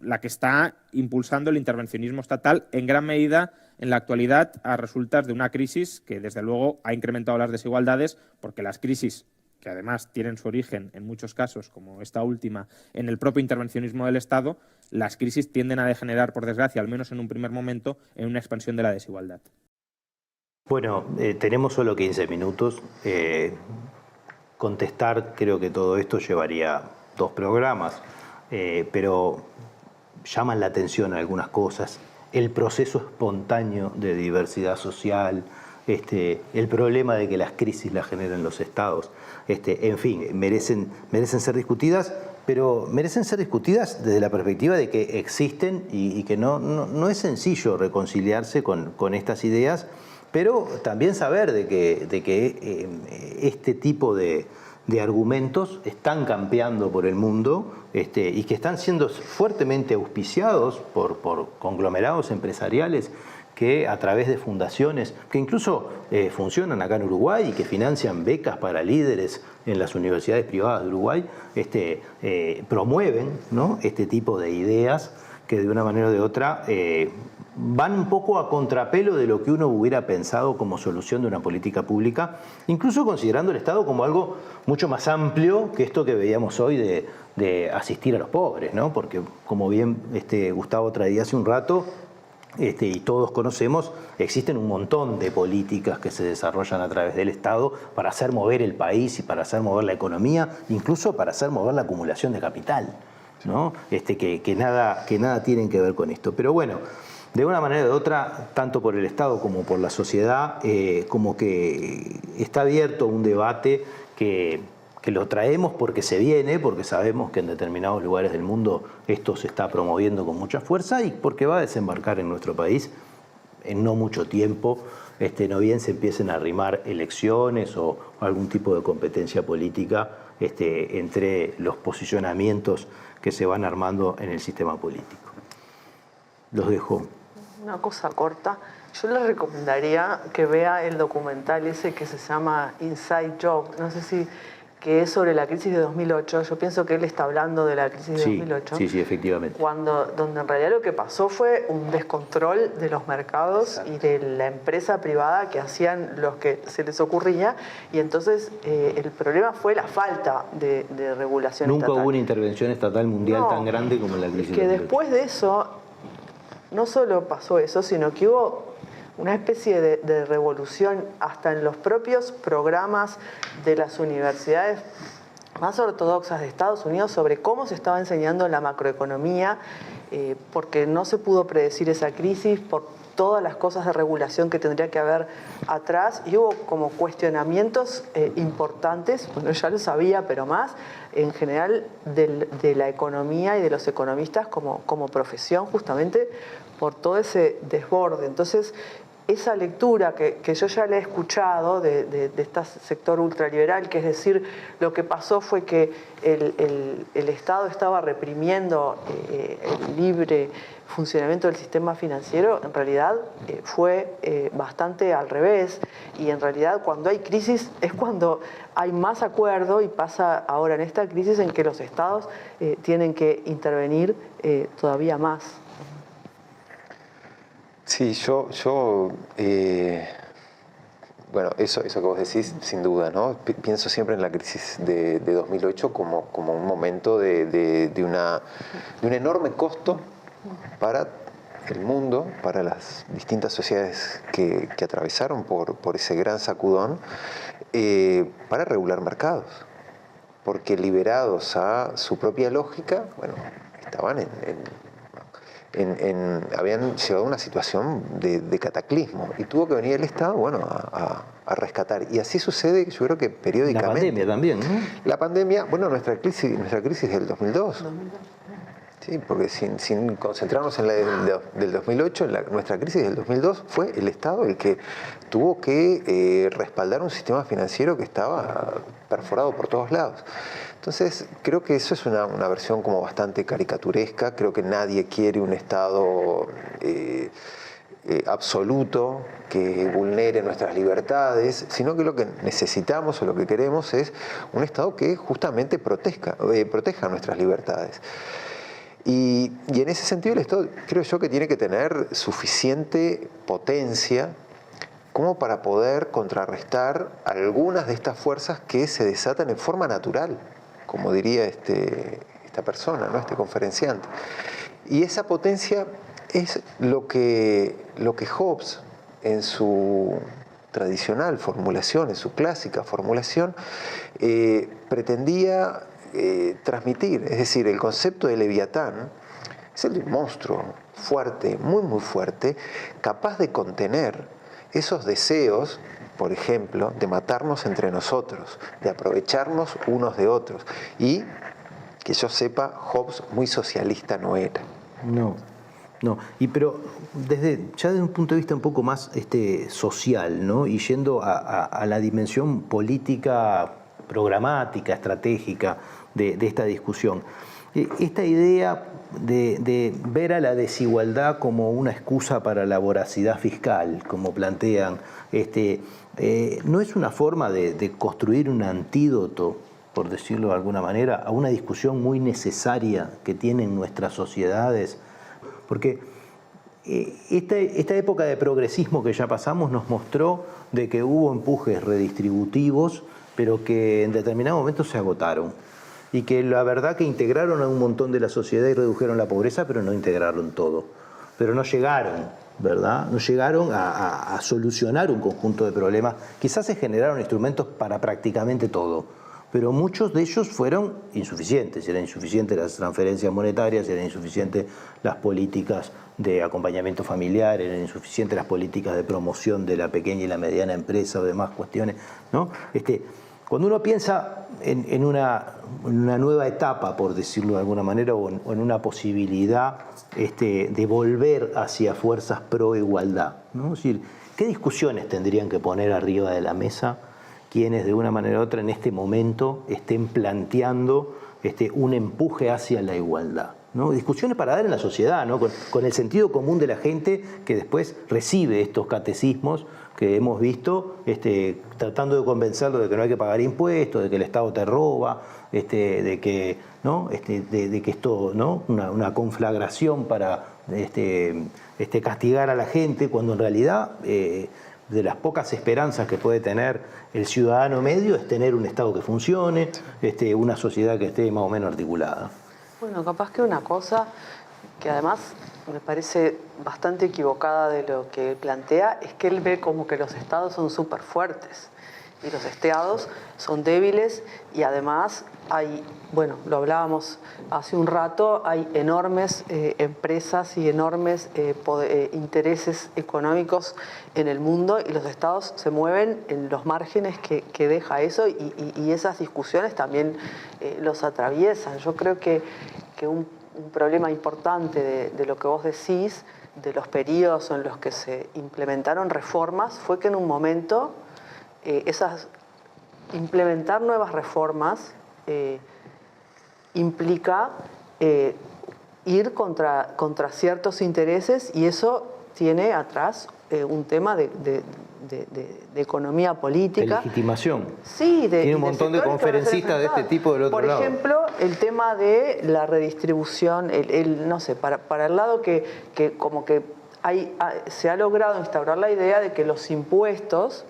la que está impulsando el intervencionismo estatal en gran medida en la actualidad a resultas de una crisis que desde luego ha incrementado las desigualdades, porque las crisis, que además tienen su origen en muchos casos, como esta última, en el propio intervencionismo del Estado, las crisis tienden a degenerar, por desgracia, al menos en un primer momento, en una expansión de la desigualdad. Bueno, tenemos solo 15 minutos. Contestar, creo que todo esto llevaría 2 programas, pero llaman la atención algunas cosas. El proceso espontáneo de diversidad social, el problema de que las crisis las generan los estados, en fin, merecen ser discutidas, pero merecen ser discutidas desde la perspectiva de que existen y que no es sencillo reconciliarse con estas ideas, pero también saber de que este tipo de argumentos están campeando por el mundo y que están siendo fuertemente auspiciados por conglomerados empresariales que a través de fundaciones que incluso funcionan acá en Uruguay y que financian becas para líderes en las universidades privadas de Uruguay, promueven, ¿no?, este tipo de ideas que de una manera o de otra van un poco a contrapelo de lo que uno hubiera pensado como solución de una política pública, incluso considerando el Estado como algo mucho más amplio que esto que veíamos hoy de asistir a los pobres, ¿no? Porque como bien Gustavo traía hace un rato, y todos conocemos, existen un montón de políticas que se desarrollan a través del Estado para hacer mover el país y para hacer mover la economía, incluso para hacer mover la acumulación de capital, ¿no? Que nada tienen que ver con esto. Pero bueno, de una manera o de otra, tanto por el Estado como por la sociedad, como que está abierto un debate que lo traemos porque se viene, porque sabemos que en determinados lugares del mundo esto se está promoviendo con mucha fuerza y porque va a desembarcar en nuestro país en no mucho tiempo, no bien se empiecen a arrimar elecciones o algún tipo de competencia política entre los posicionamientos que se van armando en el sistema político. Los dejo. Una cosa corta. Yo le recomendaría que vea el documental ese que se llama Inside Job. No sé si... que es sobre la crisis de 2008. Yo pienso que él está hablando de la crisis de 2008. Sí, efectivamente. Donde en realidad lo que pasó fue un descontrol de los mercados. Exacto. Y de la empresa privada que hacían lo que se les ocurría. Y entonces el problema fue la falta de regulación estatal. Nunca hubo una intervención estatal mundial tan grande como en la crisis de 2008. Después de eso, no solo pasó eso, sino que hubo una especie de revolución hasta en los propios programas de las universidades más ortodoxas de Estados Unidos sobre cómo se estaba enseñando la macroeconomía, porque no se pudo predecir esa crisis por todas las cosas de regulación que tendría que haber atrás, y hubo como cuestionamientos importantes, bueno, ya lo sabía, pero más en general de la economía y de los economistas como profesión, justamente por todo ese desborde. Entonces, esa lectura que yo ya la he escuchado de este sector ultraliberal, que es decir, lo que pasó fue que el Estado estaba reprimiendo el libre funcionamiento del sistema financiero, en realidad fue bastante al revés, y en realidad cuando hay crisis es cuando hay más acuerdo, y pasa ahora en esta crisis en que los Estados tienen que intervenir todavía más. Sí, bueno, eso que vos decís, sin duda, ¿no? Pienso siempre en la crisis de 2008 como un momento de un enorme costo para el mundo, para las distintas sociedades que atravesaron por ese gran sacudón, para regular mercados. Porque liberados a su propia lógica, bueno, estaban habían llegado a una situación de cataclismo, y tuvo que venir el Estado, bueno, a rescatar. Y así sucede, yo creo que periódicamente. La pandemia también, ¿no? La pandemia, bueno, nuestra crisis del 2002. Sí, porque sin concentrarnos en la del 2008, nuestra crisis del 2002 fue el Estado el que tuvo que respaldar un sistema financiero que estaba perforado por todos lados. Entonces, creo que eso es una versión como bastante caricaturesca. Creo que nadie quiere un Estado absoluto que vulnere nuestras libertades, sino que lo que necesitamos o lo que queremos es un Estado que justamente proteja nuestras libertades. Y en ese sentido el Estado creo yo que tiene que tener suficiente potencia como para poder contrarrestar algunas de estas fuerzas que se desatan en forma natural, como diría esta persona, ¿no? Este conferenciante. Y esa potencia es lo que Hobbes, en su tradicional formulación, en su clásica formulación, pretendía transmitir. Es decir, el concepto de Leviatán es el de un monstruo fuerte, muy muy fuerte, capaz de contener esos deseos, por ejemplo, de matarnos entre nosotros, de aprovecharnos unos de otros. Y que yo sepa, Hobbes muy socialista no era. No. Pero ya desde un punto de vista un poco más social, ¿no? Y yendo a la dimensión política, programática, estratégica de esta discusión. Esta idea de ver a la desigualdad como una excusa para la voracidad fiscal, como plantean, no es una forma de construir un antídoto, por decirlo de alguna manera, a una discusión muy necesaria que tienen nuestras sociedades. Porque esta época de progresismo que ya pasamos nos mostró de que hubo empujes redistributivos, pero que en determinado momento se agotaron. Y que la verdad que integraron a un montón de la sociedad y redujeron la pobreza, pero no integraron todo. Pero no llegaron, ¿verdad? No llegaron a solucionar un conjunto de problemas. Quizás se generaron instrumentos para prácticamente todo, pero muchos de ellos fueron insuficientes. Eran insuficientes las transferencias monetarias, eran insuficientes las políticas de acompañamiento familiar, eran insuficientes las políticas de promoción de la pequeña y la mediana empresa o demás cuestiones, ¿no? Cuando uno piensa en una nueva etapa, por decirlo de alguna manera, o en una posibilidad de volver hacia fuerzas pro igualdad, ¿no? Es decir, ¿qué discusiones tendrían que poner arriba de la mesa quienes de una manera u otra en este momento estén planteando un empuje hacia la igualdad, ¿no? Discusiones para dar en la sociedad, ¿no? Con el sentido común de la gente que después recibe estos catecismos que hemos visto, tratando de convencerlo de que no hay que pagar impuestos, de que el Estado te roba, de que, ¿no? de que esto, ¿no? Una conflagración para castigar a la gente, cuando en realidad de las pocas esperanzas que puede tener el ciudadano medio es tener un Estado que funcione, una sociedad que esté más o menos articulada. Bueno, capaz que una cosa que además me parece bastante equivocada de lo que plantea es que él ve como que los Estados son súper fuertes y los estados son débiles y además hay, bueno, lo hablábamos hace un rato, hay enormes empresas y enormes intereses económicos en el mundo y los estados se mueven en los márgenes que deja eso y esas discusiones también los atraviesan. Yo creo que un problema importante de lo que vos decís, de los periodos en los que se implementaron reformas, fue que en un momento implementar nuevas reformas implica ir contra ciertos intereses y eso tiene atrás un tema de economía política. De legitimación. Sí, tiene un montón de conferencistas de este tipo del otro lado. Por ejemplo, el tema de la redistribución, no sé, para el lado que como que se ha logrado instaurar la idea de que los impuestos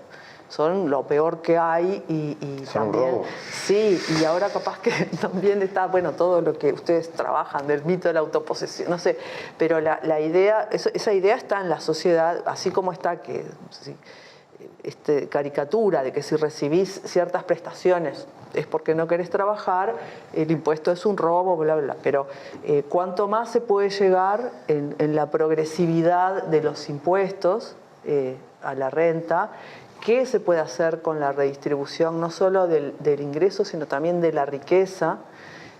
son lo peor que hay y son también, robo. Sí, y ahora capaz que también está, bueno, todo lo que ustedes trabajan del mito de la autoposesión, no sé, pero la idea, esa idea está en la sociedad, así como está que caricatura de que si recibís ciertas prestaciones es porque no querés trabajar, el impuesto es un robo, bla, bla, pero cuanto más se puede llegar en la progresividad de los impuestos a la renta, ¿qué se puede hacer con la redistribución no solo del ingreso, sino también de la riqueza?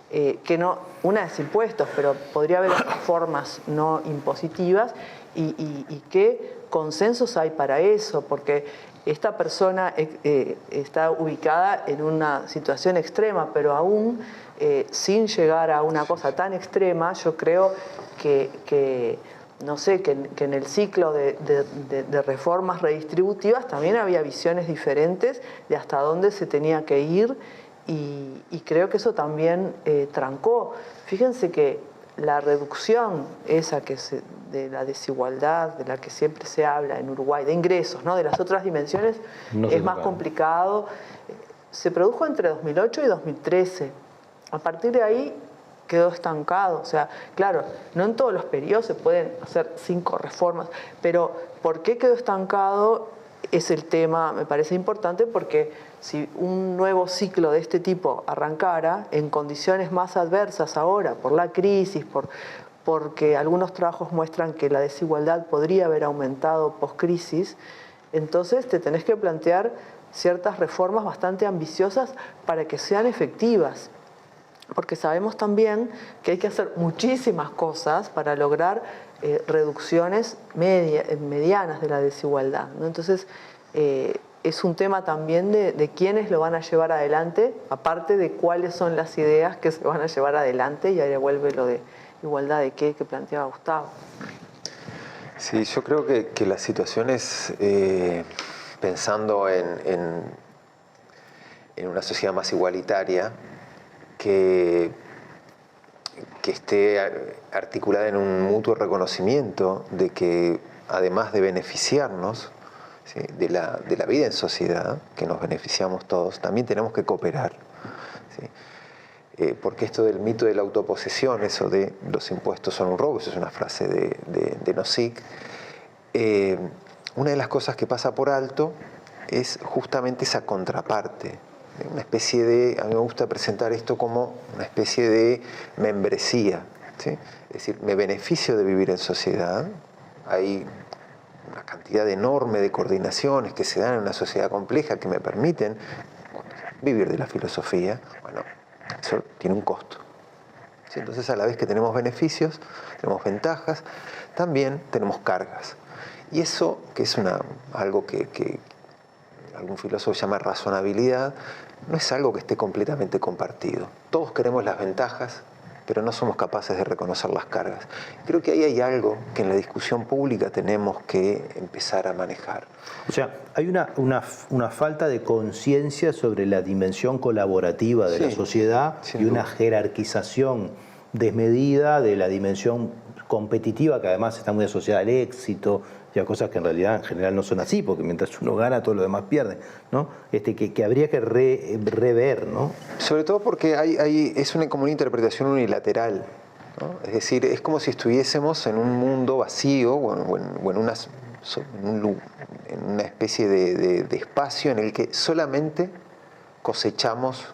Que no, una es impuestos, pero podría haber otras formas no impositivas y qué consensos hay para eso, porque esta persona está ubicada en una situación extrema, pero aún sin llegar a una cosa tan extrema, yo creo que no sé, que en el ciclo de reformas redistributivas también había visiones diferentes de hasta dónde se tenía que ir y creo que eso también trancó. Fíjense que la reducción esa de la desigualdad de la que siempre se habla en Uruguay, de ingresos, ¿no? De las otras dimensiones, es más complicado. Se produjo entre 2008 y 2013. A partir de ahí quedó estancado. O sea, claro, no en todos los periodos se pueden hacer 5 reformas, pero ¿por qué quedó estancado? Es el tema, me parece importante, porque si un nuevo ciclo de este tipo arrancara en condiciones más adversas ahora, por la crisis, porque algunos trabajos muestran que la desigualdad podría haber aumentado post-crisis, entonces te tenés que plantear ciertas reformas bastante ambiciosas para que sean efectivas. Porque sabemos también que hay que hacer muchísimas cosas para lograr reducciones medianas de la desigualdad, ¿no? Entonces, es un tema también de quiénes lo van a llevar adelante, aparte de cuáles son las ideas que se van a llevar adelante, y ahí vuelve lo de igualdad de qué que planteaba Gustavo. Sí, yo creo que las situaciones, pensando en una sociedad más igualitaria, que esté articulada en un mutuo reconocimiento de que, además de beneficiarnos, ¿sí?, de la vida en sociedad, que nos beneficiamos todos, también tenemos que cooperar, ¿sí? Porque esto del mito de la autoposesión, eso de los impuestos son un robo, eso es una frase de Nozick, una de las cosas que pasa por alto es justamente esa contraparte. Una especie de, a mí me gusta presentar esto como una especie de membresía, ¿sí? Es decir, me beneficio de vivir en sociedad, hay una cantidad enorme de coordinaciones que se dan en una sociedad compleja que me permiten vivir de la filosofía. Bueno, eso tiene un costo, ¿sí? Entonces, a la vez que tenemos beneficios, tenemos ventajas, también tenemos cargas. Y eso, que es algo que algún filósofo llama razonabilidad, no es algo que esté completamente compartido. Todos queremos las ventajas, pero no somos capaces de reconocer las cargas. Creo que ahí hay algo que en la discusión pública tenemos que empezar a manejar. O sea, hay una falta de conciencia sobre la dimensión colaborativa de la sociedad y una jerarquización desmedida de la dimensión competitiva, que además está muy asociada al éxito y a cosas que en realidad en general no son así, porque mientras uno gana todo lo demás pierde, ¿no? Que habría que rever, ¿no? Sobre todo porque es como una interpretación unilateral, ¿no? Es decir, es como si estuviésemos en un mundo vacío o en en una especie de espacio en el que solamente cosechamos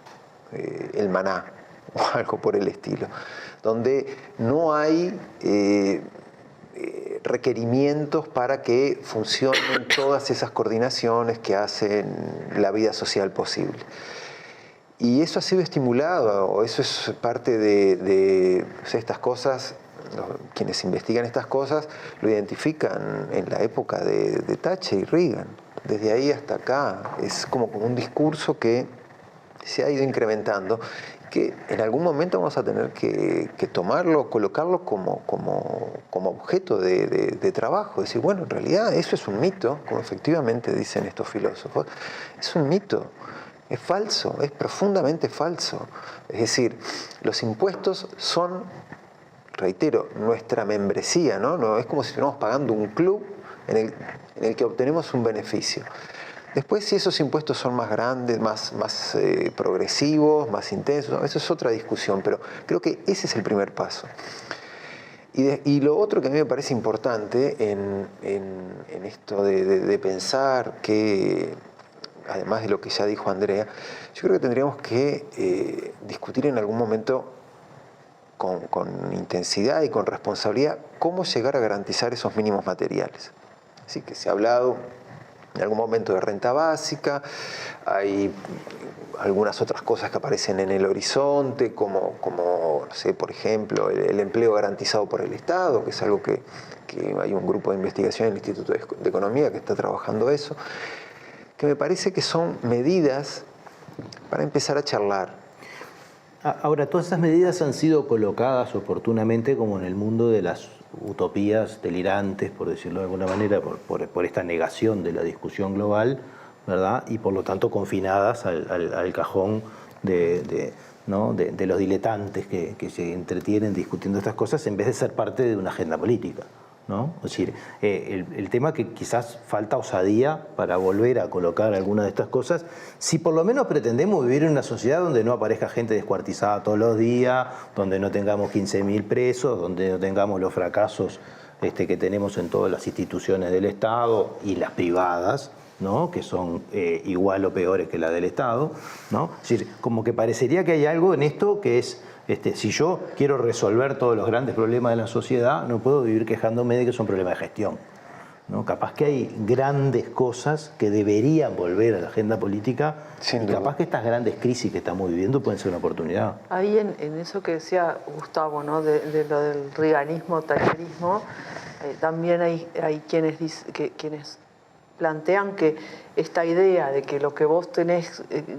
el maná o algo por el estilo, donde no hay requerimientos para que funcionen todas esas coordinaciones que hacen la vida social posible. Y eso ha sido estimulado, o eso es parte de o sea, estas cosas. Quienes investigan estas cosas lo identifican en la época de Thatcher y Reagan. Desde ahí hasta acá es como un discurso que se ha ido incrementando, que en algún momento vamos a tener que tomarlo, colocarlo como objeto de trabajo. Decir, bueno, en realidad eso es un mito, como efectivamente dicen estos filósofos, es un mito. Es falso, es profundamente falso. Es decir, los impuestos son, reitero, nuestra membresía, ¿no? No es como si estuviéramos pagando un club en el que obtenemos un beneficio. Después, si esos impuestos son más grandes, más progresivos, más intensos, eso es otra discusión, pero creo que ese es el primer paso. Y lo otro que a mí me parece importante en esto de pensar que, además de lo que ya dijo Andrea, yo creo que tendríamos que discutir en algún momento con intensidad y con responsabilidad cómo llegar a garantizar esos mínimos materiales. Así que se ha hablado en algún momento de renta básica, hay algunas otras cosas que aparecen en el horizonte, como no sé, por ejemplo, el empleo garantizado por el Estado, que es algo que hay un grupo de investigación en el Instituto de Economía que está trabajando eso, que me parece que son medidas para empezar a charlar. Ahora, todas esas medidas han sido colocadas oportunamente como en el mundo de las utopías delirantes, por decirlo de alguna manera, por esta negación de la discusión global, ¿verdad? Y por lo tanto confinadas al cajón de los diletantes que se entretienen discutiendo estas cosas en vez de ser parte de una agenda política, ¿no? Es decir, el tema que quizás falta osadía para volver a colocar alguna de estas cosas, si por lo menos pretendemos vivir en una sociedad donde no aparezca gente descuartizada todos los días, donde no tengamos 15.000 presos, donde no tengamos los fracasos que tenemos en todas las instituciones del Estado y las privadas, ¿no? Que son igual o peores que la del Estado, ¿no? Es decir, como que parecería que hay algo en esto que es, si yo quiero resolver todos los grandes problemas de la sociedad, no puedo vivir quejándome de que son problemas de gestión, ¿no? Capaz que hay grandes cosas que deberían volver a la agenda política. Sin y duda. capaz que estas grandes crisis que estamos viviendo pueden ser una oportunidad. Ahí en eso que decía Gustavo, ¿no? de lo del reaganismo, thatcherismo, también hay quienes plantean que esta idea de que lo que vos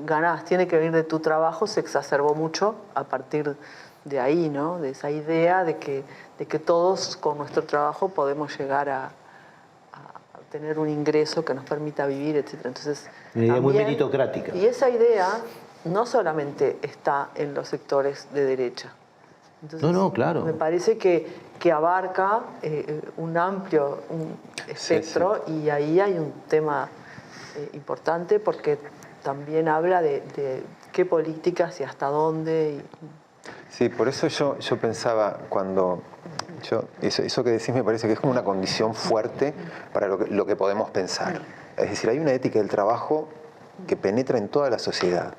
ganás tiene que venir de tu trabajo se exacerbó mucho a partir de ahí, ¿no? De esa idea de que todos con nuestro trabajo podemos llegar a tener un ingreso que nos permita vivir, etc. Entonces, Una idea muy meritocrática. Y esa idea no solamente está en los sectores de derecha. Entonces, No, claro. Me parece que abarca un amplio espectro, sí. Y ahí hay un tema importante porque también habla de qué políticas y hasta dónde. Sí, por eso yo pensaba cuando... Eso que decís me parece que es como una condición fuerte para lo que podemos pensar. Es decir, hay una ética del trabajo que penetra en toda la sociedad.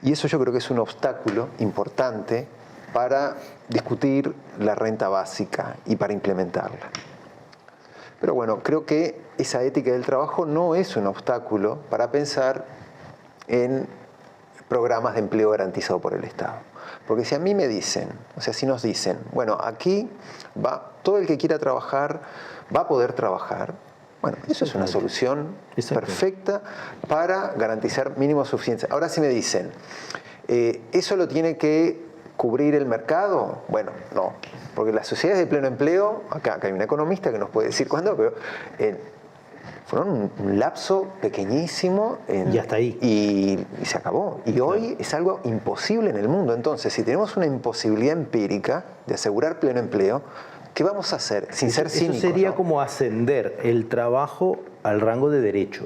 Y eso yo creo que es un obstáculo importante para discutir la renta básica y para implementarla. Pero bueno, creo que esa ética del trabajo no es un obstáculo para pensar en programas de empleo garantizado por el Estado. Porque si a mí me dicen, o sea, si nos dicen, bueno, aquí todo el que quiera trabajar va a poder trabajar, bueno, eso es una solución perfecta para garantizar mínimos suficientes. Ahora si me dicen, ¿eso lo tiene que cubrir el mercado? Bueno, no, porque las sociedades de pleno empleo, acá hay un economista que nos puede decir cuándo, pero fueron un lapso pequeñísimo y hasta ahí. Y se acabó. Y hoy es algo imposible en el mundo. Entonces, si tenemos una imposibilidad empírica de asegurar pleno empleo, ¿qué vamos a hacer sin ser cínicos? Eso sería, ¿no?, como ascender el trabajo al rango de derecho.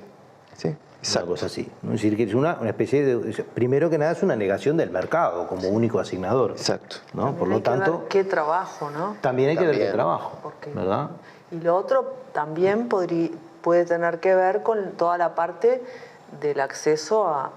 Sí, exacto. Una cosa así. Es decir, que es una especie de... Primero que nada es una negación del mercado como único asignador. Exacto. ¿No? Por lo tanto... Ver qué trabajo, ¿no? También hay que ver qué trabajo, ¿verdad? Y lo otro también puede tener que ver con toda la parte del acceso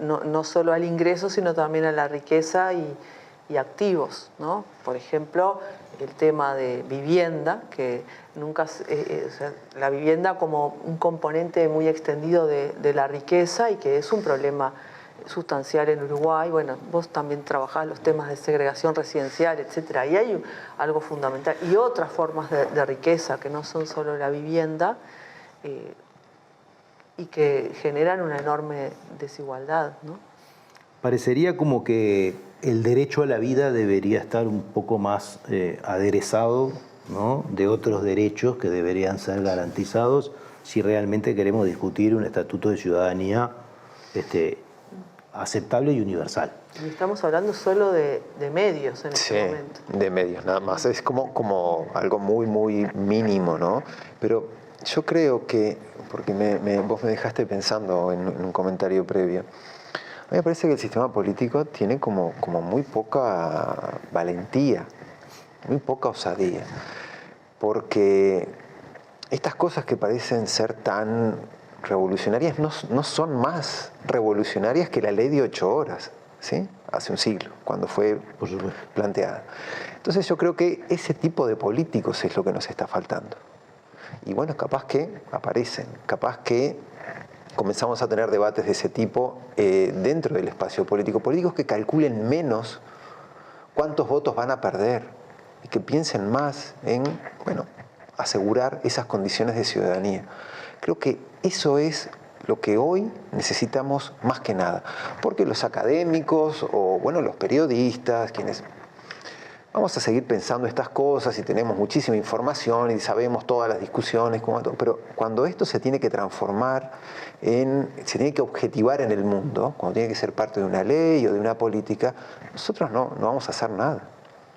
no solo al ingreso, sino también a la riqueza y activos, ¿no? Por ejemplo, el tema de vivienda, que nunca, o sea, la vivienda como un componente muy extendido de la riqueza y que es un problema sustancial en Uruguay. Bueno, vos también trabajás los temas de segregación residencial, etcétera. Y hay algo fundamental. Y otras formas de riqueza que no son solo la vivienda y que generan una enorme desigualdad, ¿no? Parecería como que el derecho a la vida debería estar un poco más aderezado, ¿no?, de otros derechos que deberían ser garantizados si realmente queremos discutir un estatuto de ciudadanía aceptable y universal. Y estamos hablando solo de medios en este momento. De medios, nada más. Es como algo muy, muy mínimo, ¿no? Pero yo creo que, porque vos me dejaste pensando en un comentario previo, a mí me parece que el sistema político tiene como muy poca valentía, muy poca osadía, porque estas cosas que parecen ser tan revolucionarias no son más revolucionarias que la ley de 8 horas, ¿sí? Hace un siglo, cuando fue planteada. Entonces yo creo que ese tipo de políticos es lo que nos está faltando. Y bueno, capaz que aparecen, capaz que comenzamos a tener debates de ese tipo dentro del espacio político. Políticos que calculen menos cuántos votos van a perder y que piensen más en, bueno, asegurar esas condiciones de ciudadanía. Creo que eso es lo que hoy necesitamos más que nada. Porque los académicos o, bueno, los periodistas, quienes vamos a seguir pensando estas cosas y tenemos muchísima información y sabemos todas las discusiones, pero cuando esto se tiene que transformar se tiene que objetivar en el mundo, cuando tiene que ser parte de una ley o de una política, nosotros no vamos a hacer nada.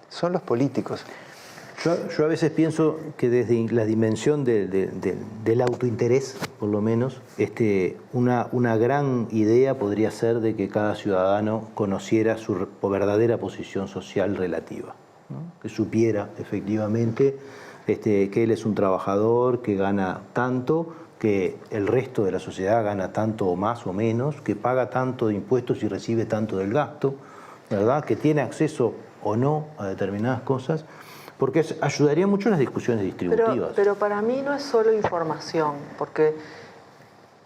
Son los políticos. Yo a veces pienso que desde la dimensión del autointerés, por lo menos, una gran idea podría ser de que cada ciudadano conociera su verdadera posición social relativa, ¿no? Que supiera efectivamente que él es un trabajador, que gana tanto, que el resto de la sociedad gana tanto o más o menos, que paga tanto de impuestos y recibe tanto del gasto, ¿verdad? Que tiene acceso o no a determinadas cosas. Porque ayudaría mucho en las discusiones distributivas. Pero para mí no es solo información, porque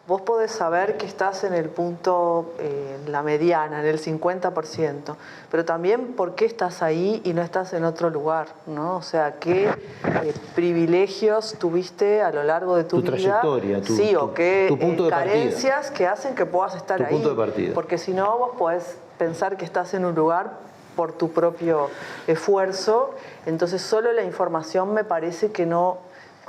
vos podés saber que estás en el punto, en la mediana, en el 50%, pero también por qué estás ahí y no estás en otro lugar, ¿no? O sea, qué privilegios tuviste a lo largo de tu vida. Trayectoria, o qué tu punto de carencias partida. que hacen que puedas estar ahí. Punto de partida. Porque si no, vos podés pensar que estás en un lugar por tu propio esfuerzo, entonces solo la información me parece que no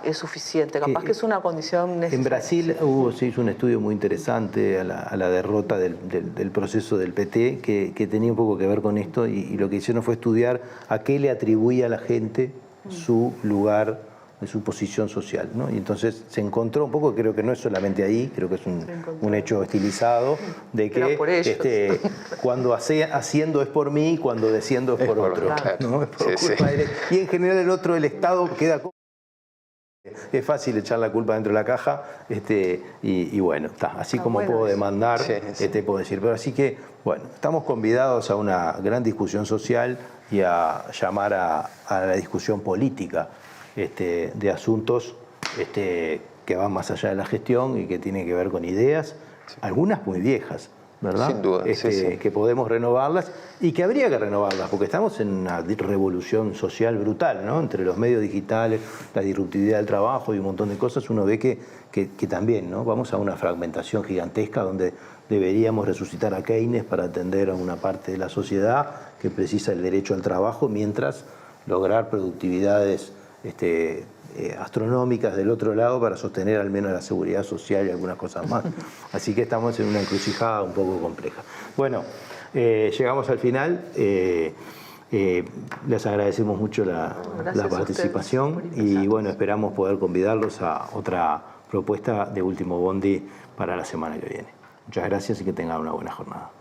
es suficiente, capaz que es una condición necesaria. En Brasil se hizo un estudio muy interesante a la derrota del proceso del PT que tenía un poco que ver con esto y lo que hicieron fue estudiar a qué le atribuía a la gente su lugar, de su posición social, ¿no? Y entonces se encontró un poco, creo que no es solamente ahí, creo que es un hecho estilizado, de que cuando haciendo es por mí, cuando desciendo es por otro. Claro. ¿No? Es por culpa de él. Y en general el Estado queda... Es fácil echar la culpa dentro de la caja y bueno, está. Así como puedo demandar, puedo decir. Pero así que, bueno, estamos convidados a una gran discusión social y a llamar a la discusión política de asuntos que van más allá de la gestión y que tienen que ver con ideas, algunas muy viejas, ¿verdad? Sin duda, que podemos renovarlas y que habría que renovarlas, porque estamos en una revolución social brutal, ¿no? Entre los medios digitales, la disruptividad del trabajo y un montón de cosas, uno ve que también, ¿no? Vamos a una fragmentación gigantesca donde deberíamos resucitar a Keynes para atender a una parte de la sociedad que precisa el derecho al trabajo, mientras lograr productividades astronómicas del otro lado para sostener al menos la seguridad social y algunas cosas más. Así que estamos en una encrucijada un poco compleja. Bueno, llegamos al final. Les agradecemos mucho la participación y bueno, esperamos poder convidarlos a otra propuesta de Último Bondi para la semana que viene. Muchas gracias y que tengan una buena jornada.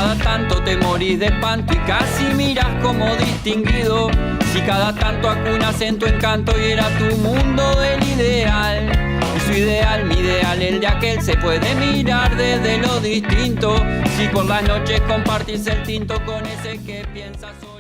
cada tanto te morís de espanto y casi miras como distinguido. Si cada tanto acunas en tu encanto y era tu mundo del ideal. Y su ideal, mi ideal, el de aquel se puede mirar desde lo distinto. Si por las noches compartís el tinto con ese que piensas hoy.